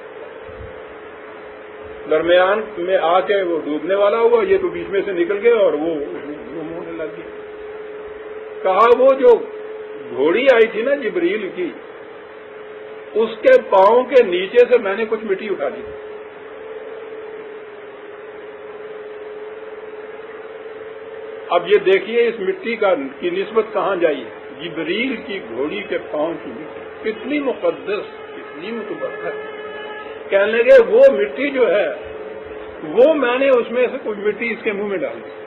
درمیان میں آ کے وہ ڈوبنے والا ہوا، یہ تو بیچ میں سے نکل گیا اور وہ ہونے لگ گیا۔ کہا وہ جو گھوڑی آئی تھی نا جبریل کی، اس کے پاؤں کے نیچے سے میں نے کچھ مٹی اٹھا لی تھی۔ اب یہ دیکھیے اس مٹی کی نسبت کہاں جائی ہے، جبریل کی گھوڑی کے پاؤں کی مٹی، کتنی مقدس، کتنی متبرکت۔ کہنے لگے وہ مٹی جو ہے وہ میں نے اس میں سے کچھ مٹی اس کے منہ میں ڈال دی۔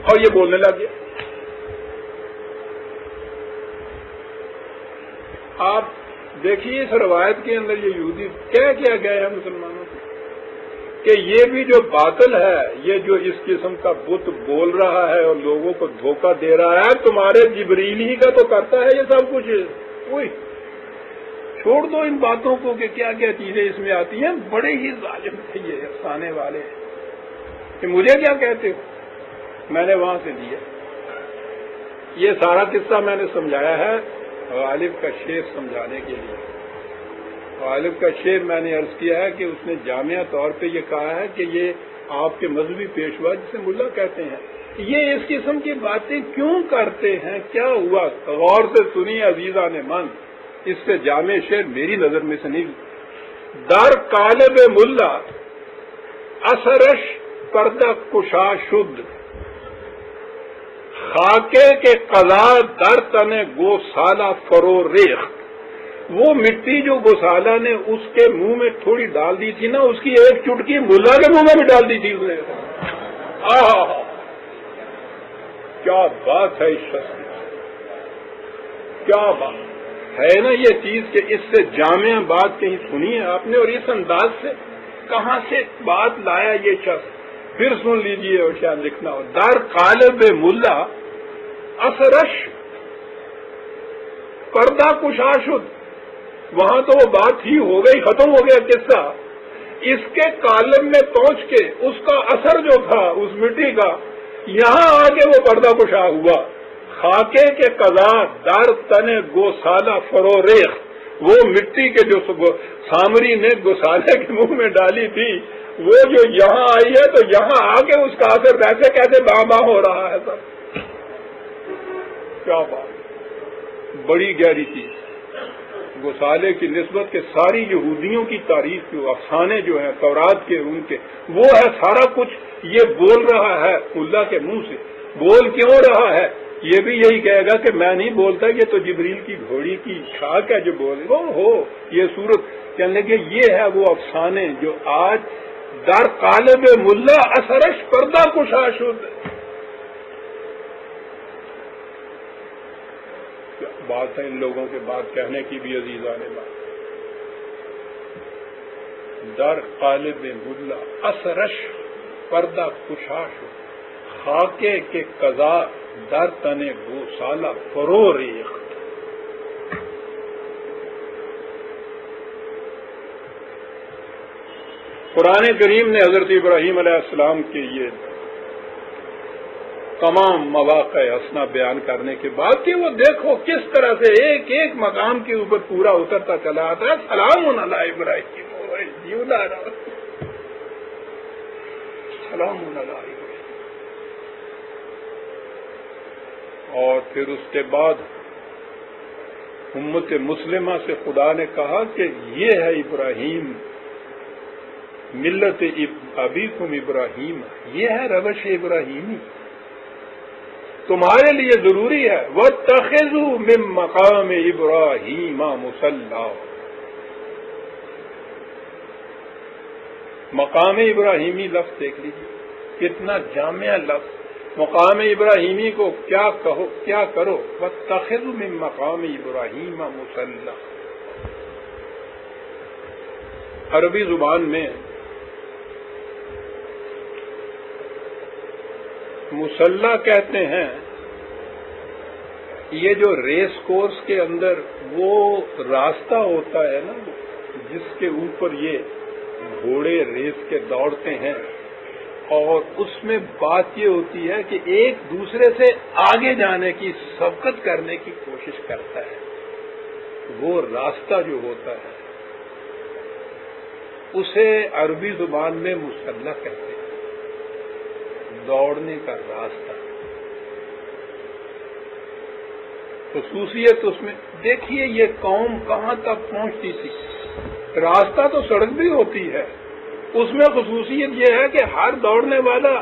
اور یہ بولنے لگ گیا. آپ دیکھیے اس روایت کے اندر یہ یہودی کیا گیا ہے مسلمانوں کو کہ یہ بھی جو باطل ہے، یہ جو اس قسم کا بت بول رہا ہے اور لوگوں کو دھوکہ دے رہا ہے، تمہارے جبریل ہی کا تو کرتا ہے یہ سب کچھ. وہی چھوڑ دو ان باتوں کو کہ کیا کیا چیزیں اس میں آتی ہیں. بڑے ہی ظالم تھے یہ افسانے والے کہ مجھے کیا کہتے ہو. میں نے وہاں سے لیا یہ سارا قصہ میں نے سمجھایا ہے غالب کا شعر سمجھانے کے لیے. غالب کا شعر میں نے عرض کیا ہے کہ اس نے جامعہ طور پہ یہ کہا ہے کہ یہ آپ کے مذہبی پیشوا جسے ملا کہتے ہیں یہ اس قسم کی باتیں کیوں کرتے ہیں، کیا ہوا. غور سے سنی عزیزان من، اس سے جامع شعر میری نظر میں سے نہیں. در قالب ملا اثرش پردہ کشا شد، خاکے کے قضا در تن گوسالہ فرو ریخت. وہ مٹی جو گوسالہ نے اس کے منہ میں تھوڑی ڈال دی تھی نا، اس کی ایک چٹکی ملا کے منہ میں بھی ڈال دی تھی اس نے. کیا بات ہے اس شخص کی، کیا بات ہے نا یہ چیز کہ اس سے جامع بات کہیں سنی ہے آپ نے، اور اس انداز سے کہاں سے بات لایا یہ شخص. پھر سن لیجئے اور شاید لکھنا ہو. در قالب ملا اثرش پردہ کشا شد. وہاں تو وہ بات ہی ہو گئی، ختم ہو گیا قصہ. اس کے قالب میں پہنچ کے اس کا اثر جو تھا اس مٹی کا، یہاں آ کے وہ پردہ کشا ہوا. خاکے کے قضا در تن گوسالہ فرو ریخ. وہ مٹی کے جو سامری نے گوسالے کے منہ میں ڈالی تھی وہ جو یہاں آئی ہے تو یہاں آ کے اس کا اثر ویسے کیسے باں ہو رہا ہے سب. کیا بات، بڑی گہری چیز. گوسالے کی نسبت کے ساری یہودیوں کی تاریخ کے افسانے جو ہیں تورات کے ان کے وہ ہے سارا کچھ. یہ بول رہا ہے اللہ کے منہ سے. بول کیوں رہا ہے؟ یہ بھی یہی کہے گا کہ میں نہیں بولتا، یہ تو جبریل کی گھوڑی کی خاک ہے جو بول وہ ہو. یہ صورت کہنے لگے یہ ہے وہ افسانے جو آج در قالب ملا اثرش پردہ کشا شد. بات ہے ان لوگوں کے بات کہنے کی بھی عزیزان بات. در قالب ملا اثرش پردہ کشا شد، خاکے کے قضا در تن گوسالہ فرو ریخت. قرآن کریم نے حضرت ابراہیم علیہ السلام کے یہ تمام مواقع حسنہ بیان کرنے کے بعد کہ وہ دیکھو کس طرح سے ایک ایک مقام کے اوپر پورا اترتا چلا آتا ہے. سلام علی ابراہیم، سلام علی ابراہیم. اور پھر اس کے بعد امت مسلمہ سے خدا نے کہا کہ یہ ہے ابراہیم، ملت ابیکم ابراہیم، یہ ہے روش ابراہیمی. تمہارے لیے ضروری ہے وَاتَّخِذُوا مِن مَّقَامِ إِبْرَاهِيمَ مُصَلًّى. مقام ابراہیمی لفظ دیکھ لیجیے کتنا جامع لفظ. مقام ابراہیمی کو کیا کہو کیا کرو، وَاتَّخِذُوا مِن مَّقَامِ إِبْرَاهِيمَ مُصَلًّى. عربی زبان میں مصلی کہتے ہیں یہ جو ریس کورس کے اندر وہ راستہ ہوتا ہے نا جس کے اوپر یہ گھوڑے ریس کے دوڑتے ہیں، اور اس میں بات یہ ہوتی ہے کہ ایک دوسرے سے آگے جانے کی سبقت کرنے کی کوشش کرتا ہے. وہ راستہ جو ہوتا ہے اسے عربی زبان میں مصلی کہتے ہیں، دوڑنے کا راستہ. خصوصیت اس میں دیکھیے یہ قوم کہاں تک پہنچتی تھی. راستہ تو سڑک بھی ہوتی ہے، اس میں خصوصیت یہ ہے کہ ہر دوڑنے والا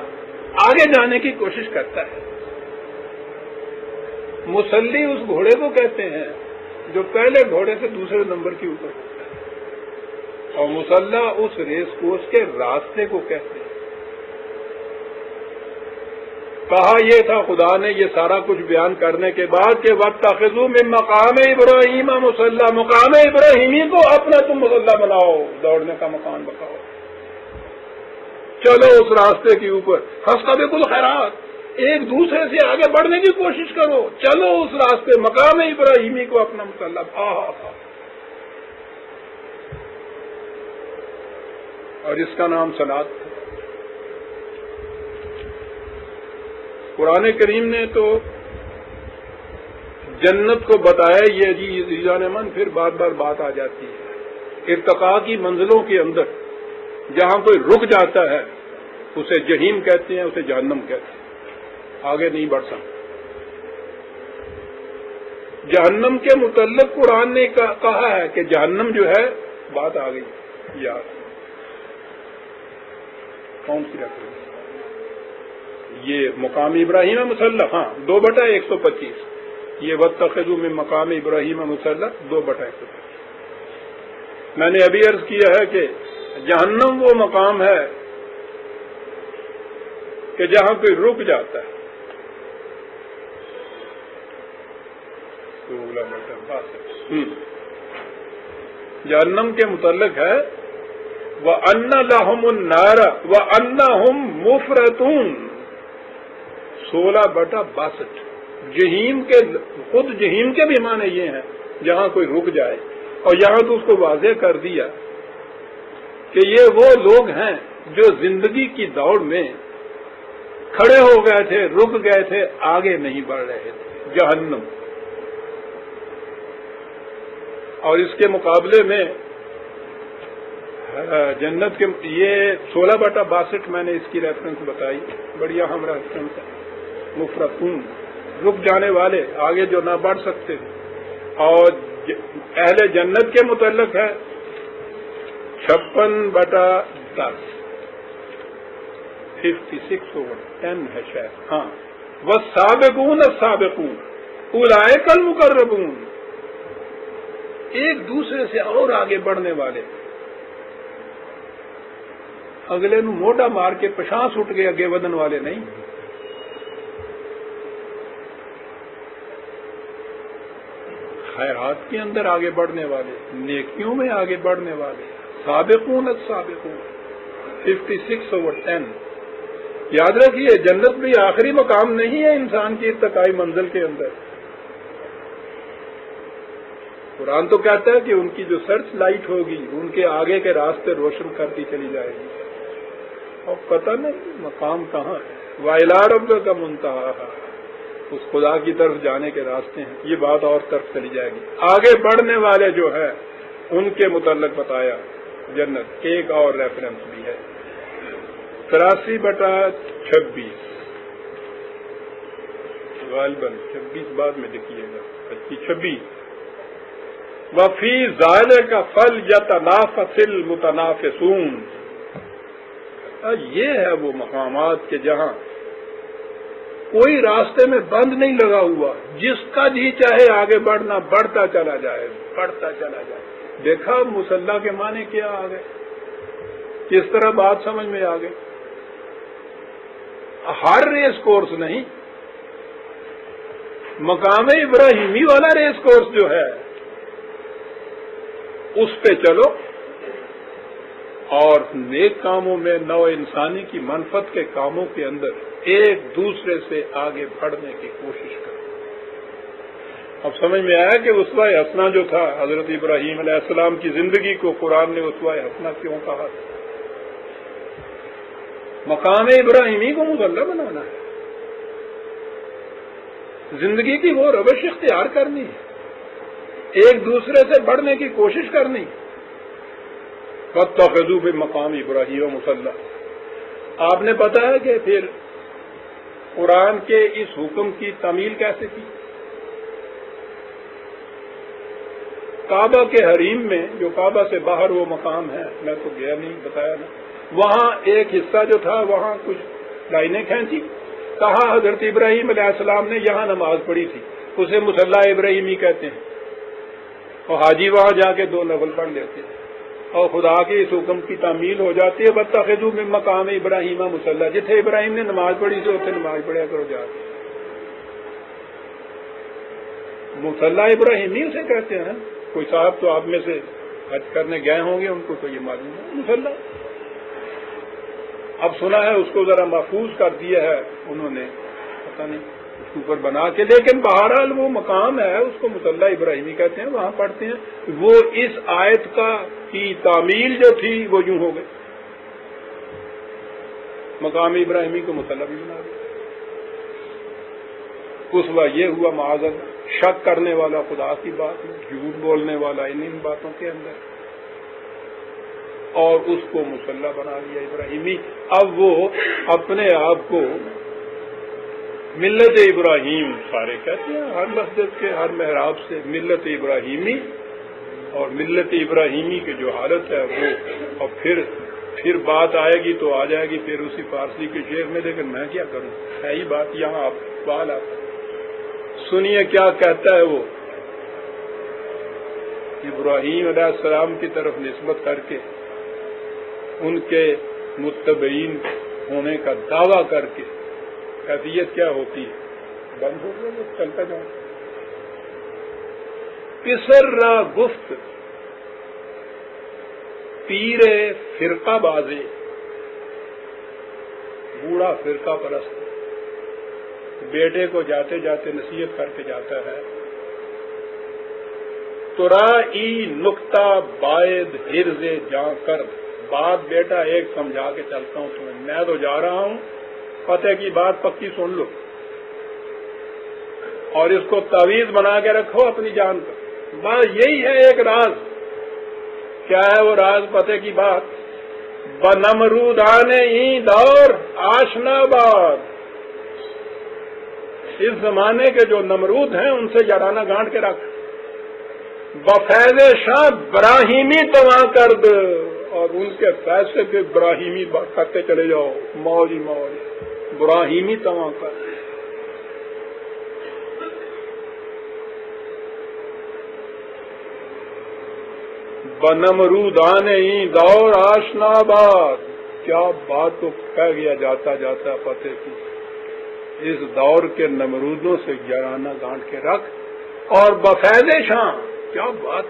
آگے جانے کی کوشش کرتا ہے. مصلی اس گھوڑے کو کہتے ہیں جو پہلے گھوڑے سے دوسرے نمبر کے اوپر ہوتا ہے، اور مصلی اس ریس کورس کے راستے کو کہتے ہیں. کہا یہ تھا خدا نے یہ سارا کچھ بیان کرنے کے بعد کہ واتخذوا من مقام ابراہیم مصلی، مقام ابراہیمی کو اپنا تم مصلی بناؤ، دوڑنے کا مکان بتاؤ، چلو اس راستے کے اوپر، فاستبقوا الخیرات، ایک دوسرے سے آگے بڑھنے کی کوشش کرو، چلو اس راستے مقام ابراہیمی کو اپنا مصلی، اور اس کا نام صلاۃ۔ قرآن کریم نے تو جنت کو بتایا، یہ عزیزان من پھر بار بار بات آ جاتی ہے، ارتقاء کی منزلوں کے اندر جہاں کوئی رک جاتا ہے اسے جہنم کہتے ہیں، اسے جہنم کہتے ہیں، آگے نہیں بڑھ سکتا۔ جہنم کے متعلق قرآن نے کہا ہے کہ جہنم جو ہے، بات آ گئی یاد، کون سی رکھ یہ مقام ابراہیم مصلی، ہاں 2/125، یہ واتخذوا من مقام ابراہیم مصلی 2/125۔ میں نے ابھی عرض کیا ہے کہ جہنم وہ مقام ہے کہ جہاں کوئی رک جاتا ہے، جہنم کے متعلق ہے وَأَنَّ لَهُمُ النَّارَ وَأَنَّهُمْ مُفْرَطُونَ 16/62۔ جہنم کے خود جہنم کے بھی معنی یہ ہیں جہاں کوئی رک جائے، اور یہاں تو اس کو واضح کر دیا کہ یہ وہ لوگ ہیں جو زندگی کی دوڑ میں کھڑے ہو گئے تھے، رک گئے تھے، آگے نہیں بڑھ رہے تھے، جہنم۔ اور اس کے مقابلے میں جنت کے یہ 16/62 میں نے اس کی ریفرنس بتائی، بڑی اہم ریفرنس ہے، مفرطون، رک جانے والے، آگے جو نہ بڑھ سکتے، اور اہل جنت کے متعلق ہے 56/10، 56/10 ہے شاید، ہاں، والسابقون السابقون اولئک المقربون، ایک دوسرے سے اور آگے بڑھنے والے، اگلے نو موڈا مار کے پچھاں سٹ کے اگے ودن والے نہیں، خیرات کے اندر آگے بڑھنے والے، نیکیوں میں آگے بڑھنے والے، سابقون السابقون 56/10۔ یاد رکھیے جنت بھی آخری مقام نہیں ہے انسان کی ارتقائی منزل کے اندر۔ قرآن تو کہتا ہے کہ ان کی جو سرچ لائٹ ہوگی ان کے آگے کے راستے روشن کرتی چلی جائے گی، اور پتہ نہیں مقام کہاں ہے، وَإِلَىٰ رَبِّكَ مُنتَهَاهَا، اس خدا کی طرف جانے کے راستے ہیں، یہ بات اور طرف چلی جائے گی۔ آگے بڑھنے والے جو ہے ان کے متعلق بتایا جنت، ایک اور ریفرنس بھی ہے 83/26، غالباً 26 بعد میں لکھیے گا، 26، وَفِي ذَلِكَ فَلْيَتَنَافَسِ الْمُتَنَافِسُونَ، یہ ہے وہ مقامات کہ جہاں کوئی راستے میں بند نہیں لگا ہوا، جس کا جی چاہے آگے بڑھنا، بڑھتا چلا جائے، بڑھتا چلا جائے۔ دیکھا مصلی کے معنی کیا آ گئے، کس طرح بات سمجھ میں آ گئی۔ ہر ریس کورس نہیں، مقام ابراہیمی والا ریس کورس جو ہے اس پہ چلو، اور نیک کاموں میں نو انسانی کی منفعت کے کاموں کے اندر ایک دوسرے سے آگے بڑھنے کی کوشش کرو۔ اب سمجھ میں آیا کہ اسوہ حسنہ جو تھا حضرت ابراہیم علیہ السلام کی زندگی کو قرآن نے اسوہ حسنہ کیوں کہا تھا؟ مقام ابراہیمی کو مصلی بنانا ہے، زندگی کی وہ روش اختیار کرنی ہے، ایک دوسرے سے بڑھنے کی کوشش کرنی۔ واتخذوا من مقام ابراہیم مصلی، آپ نے پتا ہے کہ پھر قرآن کے اس حکم کی تعمیل کیسے کی؟ کعبہ کے حریم میں، جو کعبہ سے باہر وہ مقام ہے، میں تو گیا نہیں، بتایا نا، وہاں ایک حصہ جو تھا وہاں کچھ لائنیں کھینچی، کہا حضرت ابراہیم علیہ السلام نے یہاں نماز پڑھی تھی، اسے مصلی ابراہیمی کہتے ہیں، اور حاجی وہاں جا کے 2 نفل پڑھ لیتے ہیں، اور خدا کے اس حکم کی تعمیل ہو جاتی ہے وَاتَّخِذُوا مِن مَّقَامِ ابراہیم مُصَلًّى، جتھے ابراہیم نے نماز پڑھی سے اتنے نماز پڑھیا کرو جا کے. مصلی ابراہیمی سے کہتے ہیں. کوئی صاحب تو آپ میں سے حج کرنے گئے ہوں گے، ان کو تو یہ معلوم ہے مصلی. اب سنا ہے اس کو ذرا محفوظ کر دیا ہے انہوں نے، پتہ نہیں اس کے اوپر بنا کے، لیکن بہرحال وہ مقام ہے، اس کو مصلی ابراہیمی کہتے ہیں، وہاں پڑھتے ہیں. وہ اس آیت کی تعمیل جو تھی وہ یوں ہو گئی، مقام ابراہیمی کو مصلی بھی بنا دیا. اس وقت یہ ہوا معاذ شک کرنے والا خدا کی بات میں، جھوٹ بولنے والا ان باتوں کے اندر، اور اس کو مصلی بنا لیا ابراہیمی. اب وہ اپنے آپ کو ملت ابراہیم سارے کہتے ہیں، ہر مسجد کے ہر محراب سے ملت ابراہیمی، اور ملت ابراہیمی کی جو حالت ہے وہ، اور پھر بات آئے گی تو آ جائے گی پھر اسی فارسی کے شعر میں، لیکن میں کیا کروں، ہے ہی بات یہاں آپ سوال آتا ہے. سنیے کیا کہتا ہے وہ ابراہیم علیہ السلام کی طرف نسبت کر کے، ان کے متبعین ہونے کا دعویٰ کر کے. کیفیت کیا ہوتی ہے؟ بند ہو گیا، چلتا جاؤں. پسر را گفت پیر فرقہ بازے، بوڑھا فرقہ پرست بیٹے کو جاتے جاتے نصیحت کر کے جاتا ہے، ترائی نکتہ باید حرز جاں کرد. بات بیٹا ایک سمجھا کے چلتا ہوں تمہیں، میں تو جا رہا ہوں، فتح کی بات پکی سن لو، اور اس کو تعویذ بنا کے رکھو اپنی جان پر. بس یہی ہے ایک راز. کیا ہے وہ راز؟ فتح کی بات. بنمرودان این دور آشنا باد. اس زمانے کے جو نمرود ہیں ان سے یارانہ گانٹ کے رکھ. بفیض شاہ براہیمی تواں کرد، اور ان کے فیصلے پہ براہیمی بات کرتے چلے جاؤ، موج ہی موج، براہیمی تواں کرد. بنمرودان این دور آشنا باد. کیا بات تو کہہ گیا جاتا جاتا فتح کی. اس دور کے نمرودوں سے یارانہ گانٹ کے رکھ، اور بفیض شاہ، کیا بات،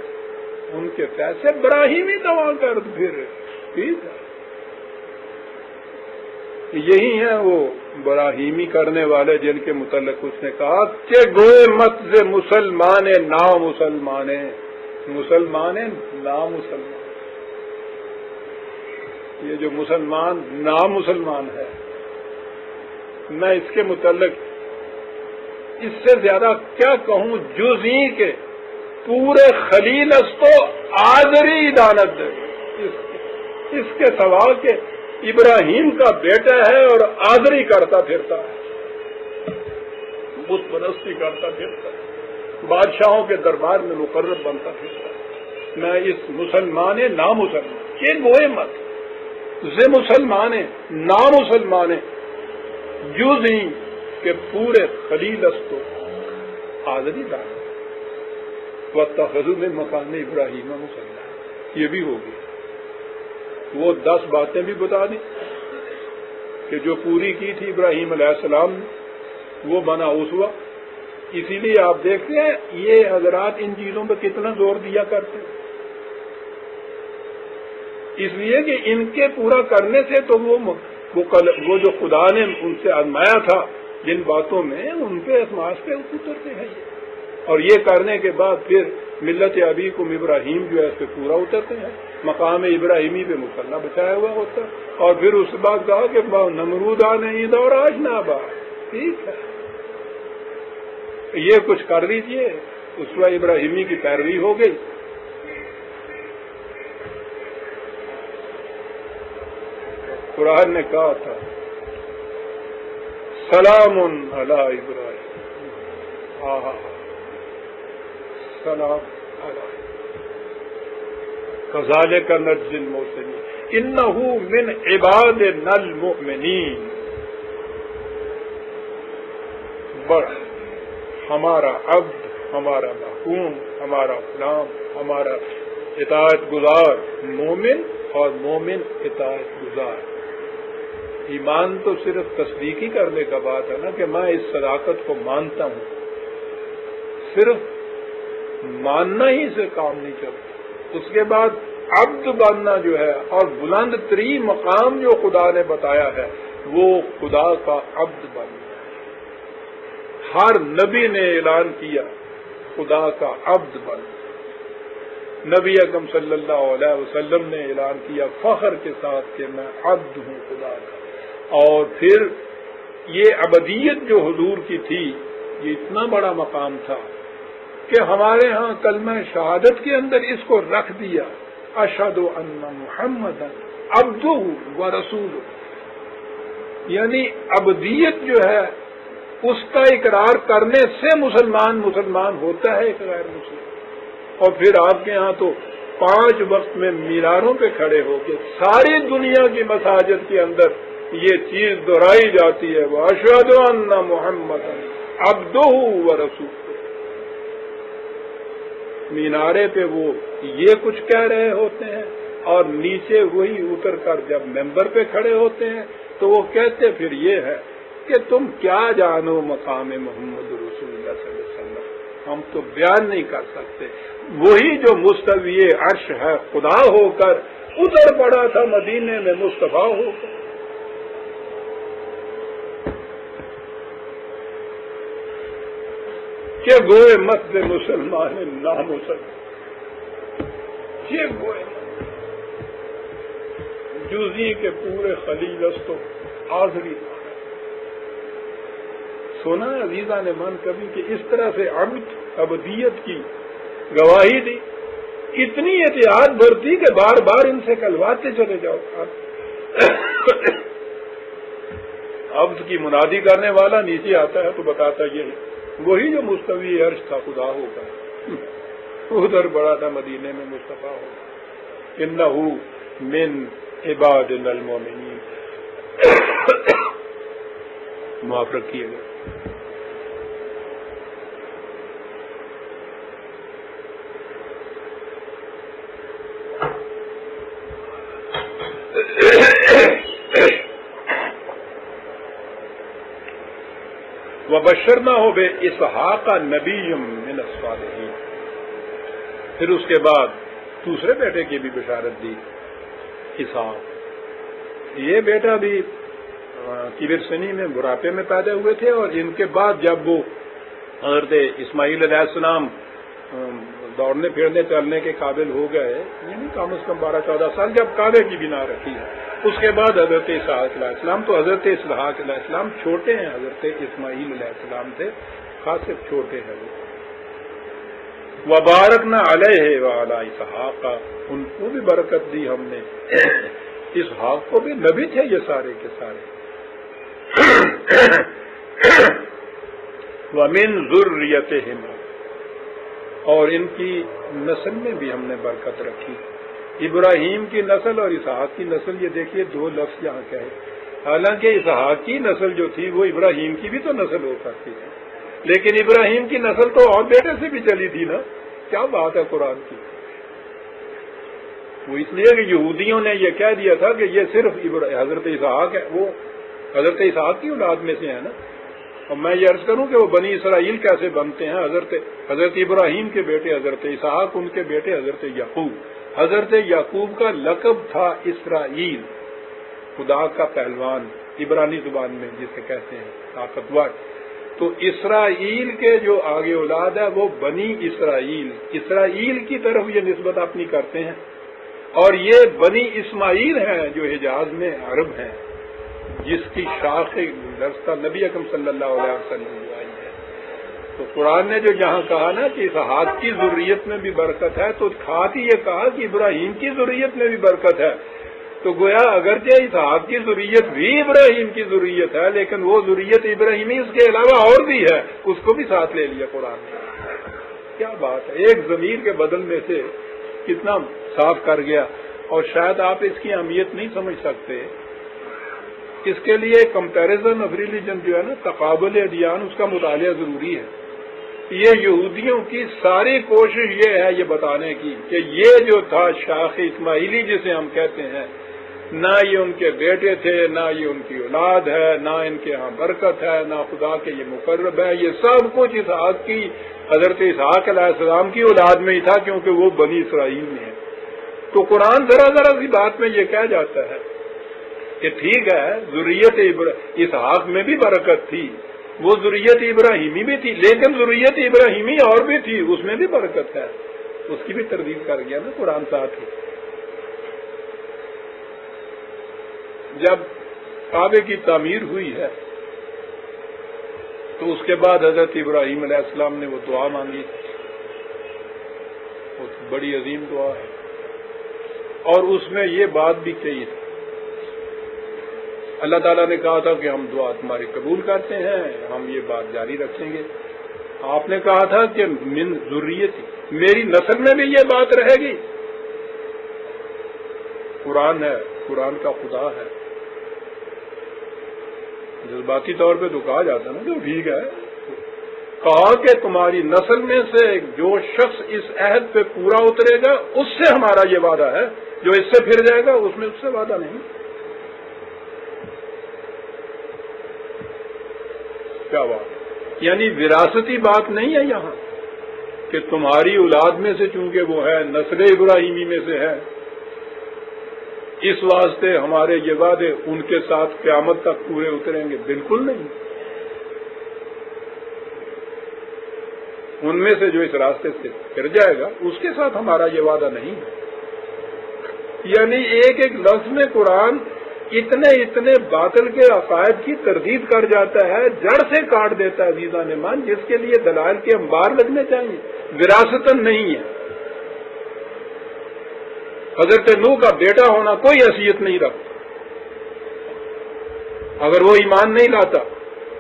ان کے فیصلے براہیمی دوا کر. پھر ٹھیک ہے، یہی ہیں وہ براہیمی کرنے والے جن کے متعلق اس نے کہا کہ گوئے مت سے مسلمان نا مسلمان، مسلمان نا مسلمان. یہ جو مسلمان نا مسلمان ہے، میں اس کے متعلق اس سے زیادہ کیا کہوں جزئی کے پورے خلیل استو آذری دانت. اس کے سوا کہ ابراہیم کا بیٹا ہے اور آذری کرتا پھرتا ہے، بت پرستی کرتا پھرتا ہے، بادشاہوں کے دربار میں مقرر بنتا پھرتا ہے. میں اس مسلمان نامسلمان یہ گوئے مت سے مسلمان نامسلمان جزئی کے پورے خلیل استو آذری دانت. وَاتَّخَذُوا مِن مَّقَامِ إِبْرَاهِيمَ مُصَلًّى. یہ بھی ہوگی. وہ 10 باتیں بھی بتا دیں کہ جو پوری کی تھی ابراہیم علیہ السلام نے، وہ بنا اسوہ. اسی لیے آپ دیکھتے ہیں یہ حضرات ان چیزوں پہ کتنا زور دیا کرتے ہیں، اس لیے کہ ان کے پورا کرنے سے تو وہ جو خدا نے ان سے آزمایا تھا جن باتوں میں، ان پہ اسماس پہ اترتے ہیں یہ. اور یہ کرنے کے بعد پھر ملت ابیکم ابراہیم جو ہے اس پہ پورا اترتے ہیں، مقام ابراہیمی پہ مصلی بچایا ہوا ہوتا ہے. اور پھر اس بات کہا کہ نمرودان این دور آشنا باد. ٹھیک ہے، یہ کچھ کر لیجئے، اسوہ ابراہیمی کی پیروی ہو گئی. قرآن نے کہا تھا سلام علی ابراہیم، سلام علی کذالک نجزی المحسنین انہ من عبادنا المؤمنین. بڑا ہمارا عبد، ہمارا محکوم، ہمارا غلام، ہمارا اطاعت گزار مومن اور مومن اطاعت گزار. ایمان تو صرف تصدیقی کرنے کا بات ہے نا کہ میں اس صداقت کو مانتا ہوں. صرف ماننا ہی سے کام نہیں چلتا. اس کے بعد عبد بننا جو ہے اور بلند ترین مقام جو خدا نے بتایا ہے وہ خدا کا عبد بننا. ہر نبی نے اعلان کیا خدا کا عبد بننا. نبی اکرم صلی اللہ علیہ وسلم نے اعلان کیا فخر کے ساتھ کہ میں عبد ہوں خدا کا. اور پھر یہ عبدیت جو حضور کی تھی یہ اتنا بڑا مقام تھا کہ ہمارے ہاں کلمہ شہادت کے اندر اس کو رکھ دیا اشہد ان محمدا عبدہ و رسولہ. یعنی عبدیت جو ہے اس کا اقرار کرنے سے مسلمان ہوتا ہے ایک غیر مسلم. اور پھر آپ کے ہاں تو 5 وقت میں میناروں پہ کھڑے ہو کے ساری دنیا کی مساجد کے اندر یہ چیز دہرائی جاتی ہے وہ اشہد ان محمدا عبدہ و رسولہ. مینارے پہ وہ یہ کچھ کہہ رہے ہوتے ہیں اور نیچے وہی اتر کر جب ممبر پہ کھڑے ہوتے ہیں تو وہ کہتے پھر یہ ہے کہ تم کیا جانو مقام محمد رسول اللہ صلی اللہ علیہ وسلم. ہم تو بیان نہیں کر سکتے. وہی جو مستوی عرش ہے خدا ہو کر اتر پڑا تھا مدینے میں مصطفیٰ ہو کر. کہ گوئے مت مسلمان نامسلمان یہ گوئے جوزی کے پورے خلیل استو حاضری. سونا عزیزہ نے من کبھی کہ اس طرح سے عبدیت کی گواہی دی. اتنی احتیاط برتی کہ بار بار ان سے کلواتے چلے جاؤ. عبد کی منادی کرنے والا نیچے آتا ہے تو بتاتا یہ وہی جو مستوی عرش تھا خدا ہوگا ادھر بڑا تھا مدینے میں مصطفیٰ ہوگا. انہ من عبادنا المومنین. معاف رکھیے گا. وبشرناہ باسحاق نبی من الصالحین. پھر اس کے بعد دوسرے بیٹے کی بھی بشارت دی اسحاق. یہ بیٹا بھی کبر سنی میں بڑھاپے میں پیدا ہوئے تھے اور ان کے بعد جب وہ حضرت اسماعیل علیہ السلام دوڑنے پھرنے چلنے کے قابل ہو گئے یعنی کم از کم 12-14 سال جب کعبے کی بنا رکھی ہے اس کے بعد حضرت اسحاق علیہ السلام. تو حضرت اسحاق علیہ السلام چھوٹے ہیں حضرت اسماعیل علیہ السلام سے خاص چھوٹے ہیں وہ. وبارکنا علیہ وعلی اسحاق. ان کو بھی برکت دی ہم نے. اسحاق کو بھی نبی تھے یہ سارے کے سارے. ومن ذریتہم. اور ان کی نسل میں بھی ہم نے برکت رکھی. ابراہیم کی نسل اور اسحاق کی نسل یہ دیکھیے 2 لفظ یہاں کہے. حالانکہ اسحاق کی نسل جو تھی وہ ابراہیم کی بھی تو نسل ہو سکتی ہے لیکن ابراہیم کی نسل تو اور بیٹے سے بھی چلی تھی نا. کیا بات ہے قرآن کی. وہ اس لیے کہ یہودیوں نے یہ کہہ دیا تھا کہ یہ صرف حضرت اسحاق ہے وہ حضرت اسحاق کی اولاد میں سے ہے نا. اور میں یہ عرض کروں کہ وہ بنی اسرائیل کیسے بنتے ہیں. حضرت ابراہیم کے بیٹے حضرت اسحاق ان کے بیٹے حضرت یعقوب. حضرت یعقوب کا لقب تھا اسرائیل خدا کا پہلوان عبرانی زبان میں جسے کہتے ہیں طاقتور. تو اسرائیل کے جو آگے اولاد ہے وہ بنی اسرائیل. اسرائیل کی طرف یہ نسبت اپنی کرتے ہیں اور یہ بنی اسماعیل ہیں جو حجاز میں عرب ہیں جس کی شاخ درستہ نبی اکرم صلی اللہ علیہ وسلم جو آئی ہے. تو قرآن نے جو جہاں کہا نا کہ اسحاق کی ذریت میں بھی برکت ہے تو کھاتی یہ کہا کہ ابراہیم کی ذریت میں بھی برکت ہے. تو گویا اگرچہ اسحاق کی ذریت بھی ابراہیم کی ذریت ہے لیکن وہ ذریت ابراہیمی اس کے علاوہ اور بھی ہے اس کو بھی ساتھ لے لیا قرآن نے. کیا بات ہے. ایک ضمیر کے بدل میں سے کتنا صاف کر گیا. اور شاید آپ اس کی اہمیت نہیں سمجھ سکتے. اس کے لیے کمپیریزن آف ریلیجن جو ہے نا تقابل ادیان اس کا مطالعہ ضروری ہے. یہ یہودیوں کی ساری کوشش یہ ہے یہ بتانے کی کہ یہ جو تھا شاخ اسماعیلی جسے ہم کہتے ہیں، نہ یہ ان کے بیٹے تھے، نہ یہ ان کی اولاد ہے، نہ ان کے ہاں برکت ہے، نہ خدا کے یہ مقرب ہے، یہ سب کچھ اسحاق کی، حضرت اسحاق علیہ السلام کی اولاد میں ہی تھا، کیونکہ وہ بنی اسرائیل میں ہے۔ تو قرآن ذرا ذرا سی بات میں یہ کہہ جاتا ہے کہ ٹھیک ہے ذریت اسحاق میں بھی برکت تھی، وہ ذریت ابراہیمی بھی تھی، لیکن ذریت ابراہیمی اور بھی تھی، اس میں بھی برکت ہے، اس کی بھی تردید کر گیا نا قرآن ساتھ ہی۔ جب کعبے کی تعمیر ہوئی ہے تو اس کے بعد حضرت ابراہیم علیہ السلام نے وہ دعا مانگی، وہ بڑی عظیم دعا ہے، اور اس میں یہ بات بھی کہی تھی، اللہ تعالیٰ نے کہا تھا کہ ہم دعا تمہاری قبول کرتے ہیں، ہم یہ بات جاری رکھیں گے۔ آپ نے کہا تھا کہ من ذریتی، میری نسل میں بھی یہ بات رہے گی۔ قرآن ہے، قرآن کا خدا ہے، جذباتی طور پہ تو کہا جاتا ہے نا جو ٹھیک ہے، کہا کہ تمہاری نسل میں سے جو شخص اس عہد پہ پورا اترے گا اس سے ہمارا یہ وعدہ ہے، جو اس سے پھر جائے گا اس میں اس سے وعدہ نہیں۔ کیا بات، یعنی وراثتی بات نہیں ہے یہاں کہ تمہاری اولاد میں سے چونکہ وہ ہے، نسل ابراہیمی میں سے ہے، اس واسطے ہمارے یہ وعدے ان کے ساتھ قیامت تک پورے اتریں گے، بالکل نہیں۔ ان میں سے جو اس راستے سے پھر جائے گا اس کے ساتھ ہمارا یہ وعدہ نہیں ہے۔ یعنی ایک ایک لفظ میں قرآن اتنے باطل کے عقائد کی تردید کر جاتا ہے، جڑ سے کاٹ دیتا ہے عزیزان مان، جس کے لیے دلائل کے انبار لگنے چاہیے، وراثتاً نہیں ہے۔ حضرت نوح کا بیٹا ہونا کوئی حیثیت نہیں رکھتا، اگر وہ ایمان نہیں لاتا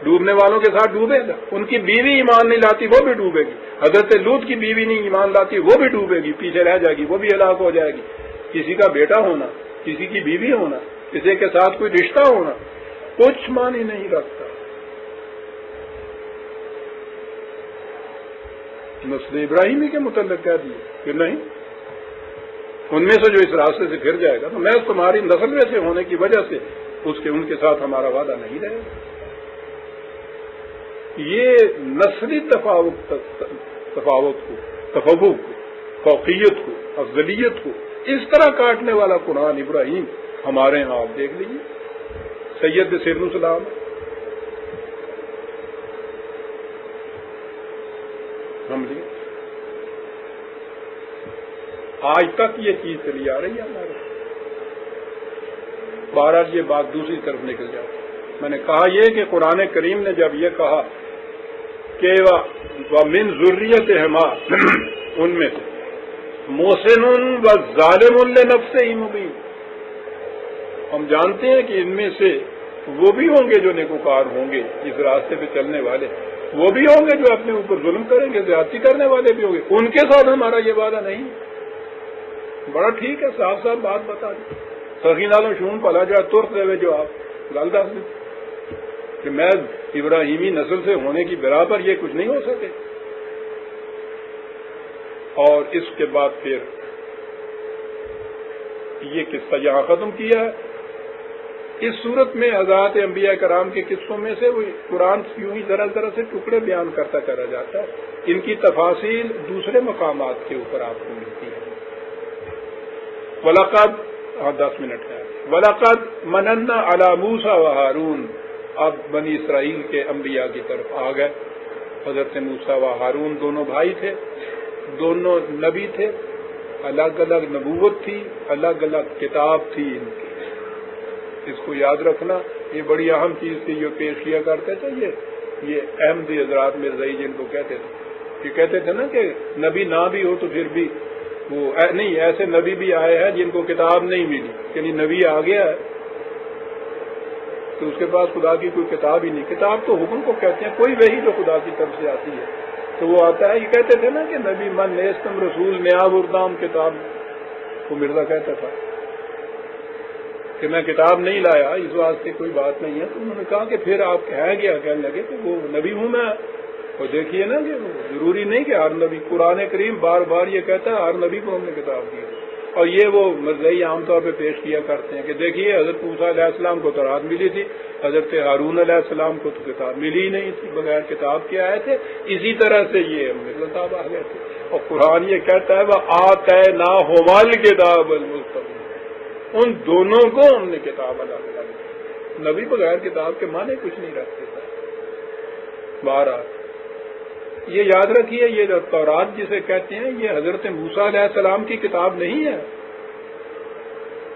ڈوبنے والوں کے ساتھ ڈوبے گا، ان کی بیوی ایمان نہیں لاتی وہ بھی ڈوبے گی، حضرت لوط کی بیوی نہیں ایمان لاتی وہ بھی ڈوبے گی، پیچھے رہ جائے گی، وہ بھی ہلاک ہو جائے گی۔ کسی کا بیٹا ہونا، کسی کی بیوی ہونا، کسی کے ساتھ کوئی رشتہ ہونا کچھ معنی نہیں رکھتا۔ نسل ابراہیمی کے متعلق کہہ دیے کہ نہیں، ان میں سے جو اس راستے سے پھر جائے گا تو میں تمہاری نسل میں سے ہونے کی وجہ سے ان کے ساتھ ہمارا وعدہ نہیں رہے گا۔ یہ نسلی تفاوت کو، تفوق کو، فوقیت کو، افضلیت کو اس طرح کاٹنے والا قرآن ابراہیم ہمارے ہاں آپ دیکھ لیجیے، سید سر السلام ہم لیے آج تک یہ چیز چلی آ رہی ہے ہمارے۔ بہرحال یہ بات دوسری طرف نکل جاتی، میں نے کہا یہ کہ قرآن کریم نے جب یہ کہا کہ وَمِن ذُرِّيَّتِهِمَا ان میں سے مُحْسِنٌ وَظَالِمٌ لِنَفْسِهِ مُبِينٌ، ہم جانتے ہیں کہ ان میں سے وہ بھی ہوں گے جو نیکوکار ہوں گے، اس راستے پہ چلنے والے وہ بھی ہوں گے، جو اپنے اوپر ظلم کریں گے، زیادتی کرنے والے بھی ہوں گے، ان کے ساتھ ہمارا یہ وعدہ نہیں۔ بڑا ٹھیک ہے، صاف صاف بات بتا دی، سخی نالوں شون پلا جا ترک دے جو آپ گل دس دیں کہ میں ابراہیمی نسل سے ہونے کی برابر یہ کچھ نہیں ہو سکے۔ اور اس کے بعد پھر یہ قصہ یہاں ختم کیا ہے۔ اس صورت میں حضرات انبیاء کرام کے قصوں میں سے وہ قرآن یوں ہی ذرا ذرا سے ٹکڑے بیان کرتا چلا جاتا ہے، ان کی تفاصیل دوسرے مقامات کے اوپر آپ کو ملتی ہے۔ وَلَقَدْ 10 منٹ ہے، وَلَقَدْ مَنَنَّا عَلَى مُوسَىٰ وَهَارُونَ، اب بنی اسرائیل کے انبیاء کی طرف آ گئے۔ حضرت موسیٰ و ہارون دونوں بھائی تھے، دونوں نبی تھے، الگ الگ نبوت تھی، الگ الگ کتاب تھی ان کی۔ اس کو یاد رکھنا، یہ بڑی اہم چیز تھی جو پیش کیا کرتے تھے یہ احمدی حضرات مرزائی جن کو کہتے تھے، کہ کہتے تھے نا کہ نبی نہ بھی ہو تو پھر بھی وہ نہیں، ایسے نبی بھی آئے ہیں جن کو کتاب نہیں ملی، یعنی نبی آ گیا ہے تو اس کے پاس خدا کی کوئی کتاب ہی نہیں۔ کتاب تو حکم کو کہتے ہیں، کوئی وحی جو خدا کی طرف سے آتی ہے تو وہ آتا ہے۔ یہ کہتے تھے نا کہ نبی من نیستم رسول نیا بردام کتاب، وہ مرزا کہتا تھا کہ میں کتاب نہیں لایا، اس واسطے کوئی بات نہیں ہے۔ تو انہوں نے کہا کہ پھر آپ ہیں کیا؟ کہنے لگے کہ وہ نبی ہوں میں، اور دیکھیے نا کہ ضروری نہیں کہ ہر نبی، قرآن کریم بار بار یہ کہتا ہے ہر نبی کو ہم نے کتاب دی، اور یہ وہ مرزائی عام طور پہ پیش کیا کرتے ہیں کہ دیکھیے حضرت موسیٰ علیہ السلام کو تورات ملی تھی، حضرت ہارون علیہ السلام کو تو کتاب ملی ہی نہیں تھی، بغیر کتاب کے آئے تھے، اسی طرح سے یہ ہم نے کتاب آ گئے تھے، اور قرآن یہ کہتا ہے وہ آتیناہما الکتاب المستبین، ان دونوں کو ہم نے کتاب عطا کی۔ نبی بغیر کتاب کے معنی کچھ نہیں رکھتے تھے۔ بہرحال یہ یاد رکھیے، یہ جو تورات جسے کہتے ہیں یہ حضرت موسیٰ علیہ السلام کی کتاب نہیں ہے،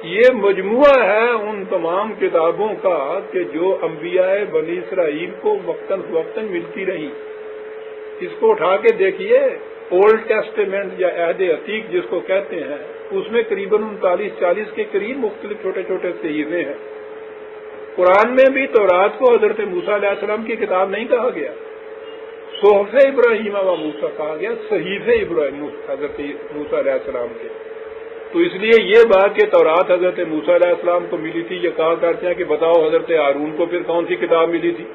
یہ مجموعہ ہے ان تمام کتابوں کا کہ جو انبیاء بنی اسرائیل کو وقتاً فوقتاً ملتی رہی۔ اس کو اٹھا کے دیکھیے، اولڈ ٹیسٹیمنٹ یا عہد عتیق جس کو کہتے ہیں، اس میں قریباً 39-40 کے قریب مختلف چھوٹے چھوٹے صحیفے ہیں۔ قرآن میں بھی تورات کو حضرت موسیٰ علیہ السلام کی کتاب نہیں کہا گیا، صحف ابراہیم و موسیٰ کہا گیا، صحیفے ابراہیم حضرت موسیٰ علیہ السلام کے۔ تو اس لیے یہ بات کہ تورات حضرت موسیٰ علیہ السلام کو ملی تھی، یہ کہا کرتے ہیں کہ بتاؤ حضرت ہارون کو پھر کون سی کتاب ملی تھی،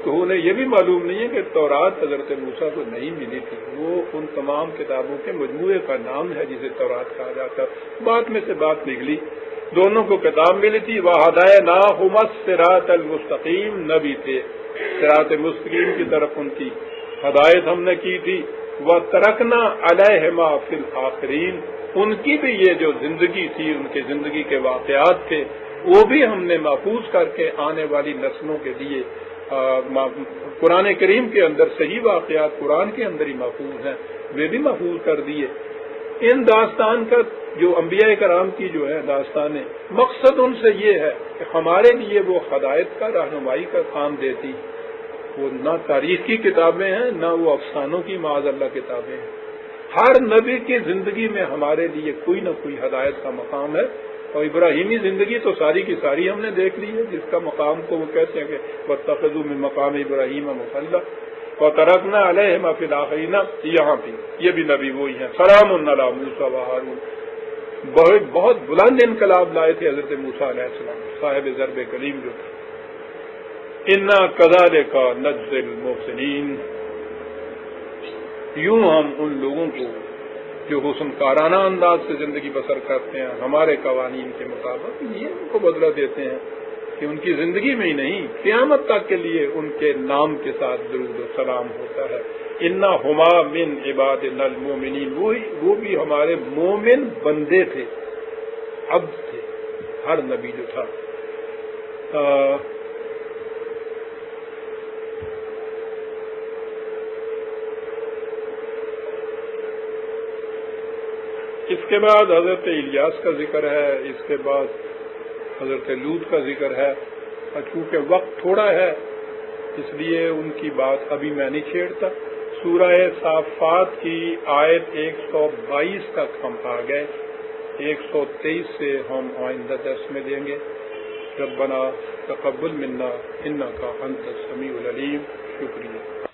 تو انہیں یہ بھی معلوم نہیں ہے کہ تورات حضرت موسیٰ کو نہیں ملی تھی، وہ ان تمام کتابوں کے مجموعے کا نام ہے جسے تورات کہا جاتا ہے۔ بات میں سے بات نکلی، دونوں کو کتاب ملی تھی، وَهَدَيْنَاهُمَا الصِّرَاطَ الْمُسْتَقِيمَ، نبی تھے، صراط مستقیم کی طرف ان کی ہدایت ہم نے کی تھی۔ وَتَرَكْنَا عَلَيْهِمَا فِي الْآخِرِينَ، ان کی بھی یہ جو زندگی تھی، ان کے زندگی کے واقعات تھے، وہ بھی ہم نے محفوظ کر کے آنے والی نسلوں کے لیے قرآن کریم کے اندر صحیح واقعات قرآن کے اندر ہی محفوظ ہیں، وہ بھی محفوظ کر دیے۔ ان داستان کا جو انبیاء کرام کی جو ہے داستانیں، مقصد ان سے یہ ہے کہ ہمارے لیے وہ ہدایت کا، رہنمائی کا کام دیتی، وہ نہ تاریخ کی کتابیں ہیں نہ وہ افسانوں کی معاذ اللہ کتابیں ہیں۔ ہر نبی کی زندگی میں ہمارے لیے کوئی نہ کوئی ہدایت کا مقام ہے، اور ابراہیمی زندگی تو ساری کی ساری ہم نے دیکھ لی ہے، جس کا مقام کو وہ کہتے ہیں کہ وَاتَّخَذُوا مِن مَّقَامِ إِبْرَاهِيمَ مُصَلًّى وَتَرَكْنَا عَلَيْهِمَا فِي الْآخِرِينَ، یہاں بھی یہ بھی نبی وہی ہیں، سلام علی موسیٰ وہارون، بہت بلند انقلاب لائے تھے حضرت موسیٰ علیہ السلام، صاحب ضرب کلیم جو تھے۔ اِنَّا كَذَلِكَ نَجْزِي الْمُحْسِنِينَ، یوں ہم ان لوگوں کو جو حسن کارانہ انداز سے زندگی بسر کرتے ہیں ہمارے قوانین کے مطابق، یہ ان کو بدلہ دیتے ہیں کہ ان کی زندگی میں ہی نہیں، قیامت تک کے لیے ان کے نام کے ساتھ درود و سلام ہوتا ہے۔ اِنَّهُمَا مِنْ عِبَادِنَا الْمُؤْمِنِينَ، وہ بھی ہمارے مومن بندے تھے، عبد تھے، ہر نبی جو تھا۔ اس کے بعد حضرت الیاس کا ذکر ہے، اس کے بعد حضرت لوط کا ذکر ہے، اور چونکہ وقت تھوڑا ہے اس لیے ان کی بات ابھی میں نہیں چھیڑتا۔ سورہ صافات کی آیت 122 تک ہم آ گئے، 123 سے ہم آئندہ درس میں دیں گے۔ ربنا تقبل منا انک انت السمیع العلیم۔ شکریہ۔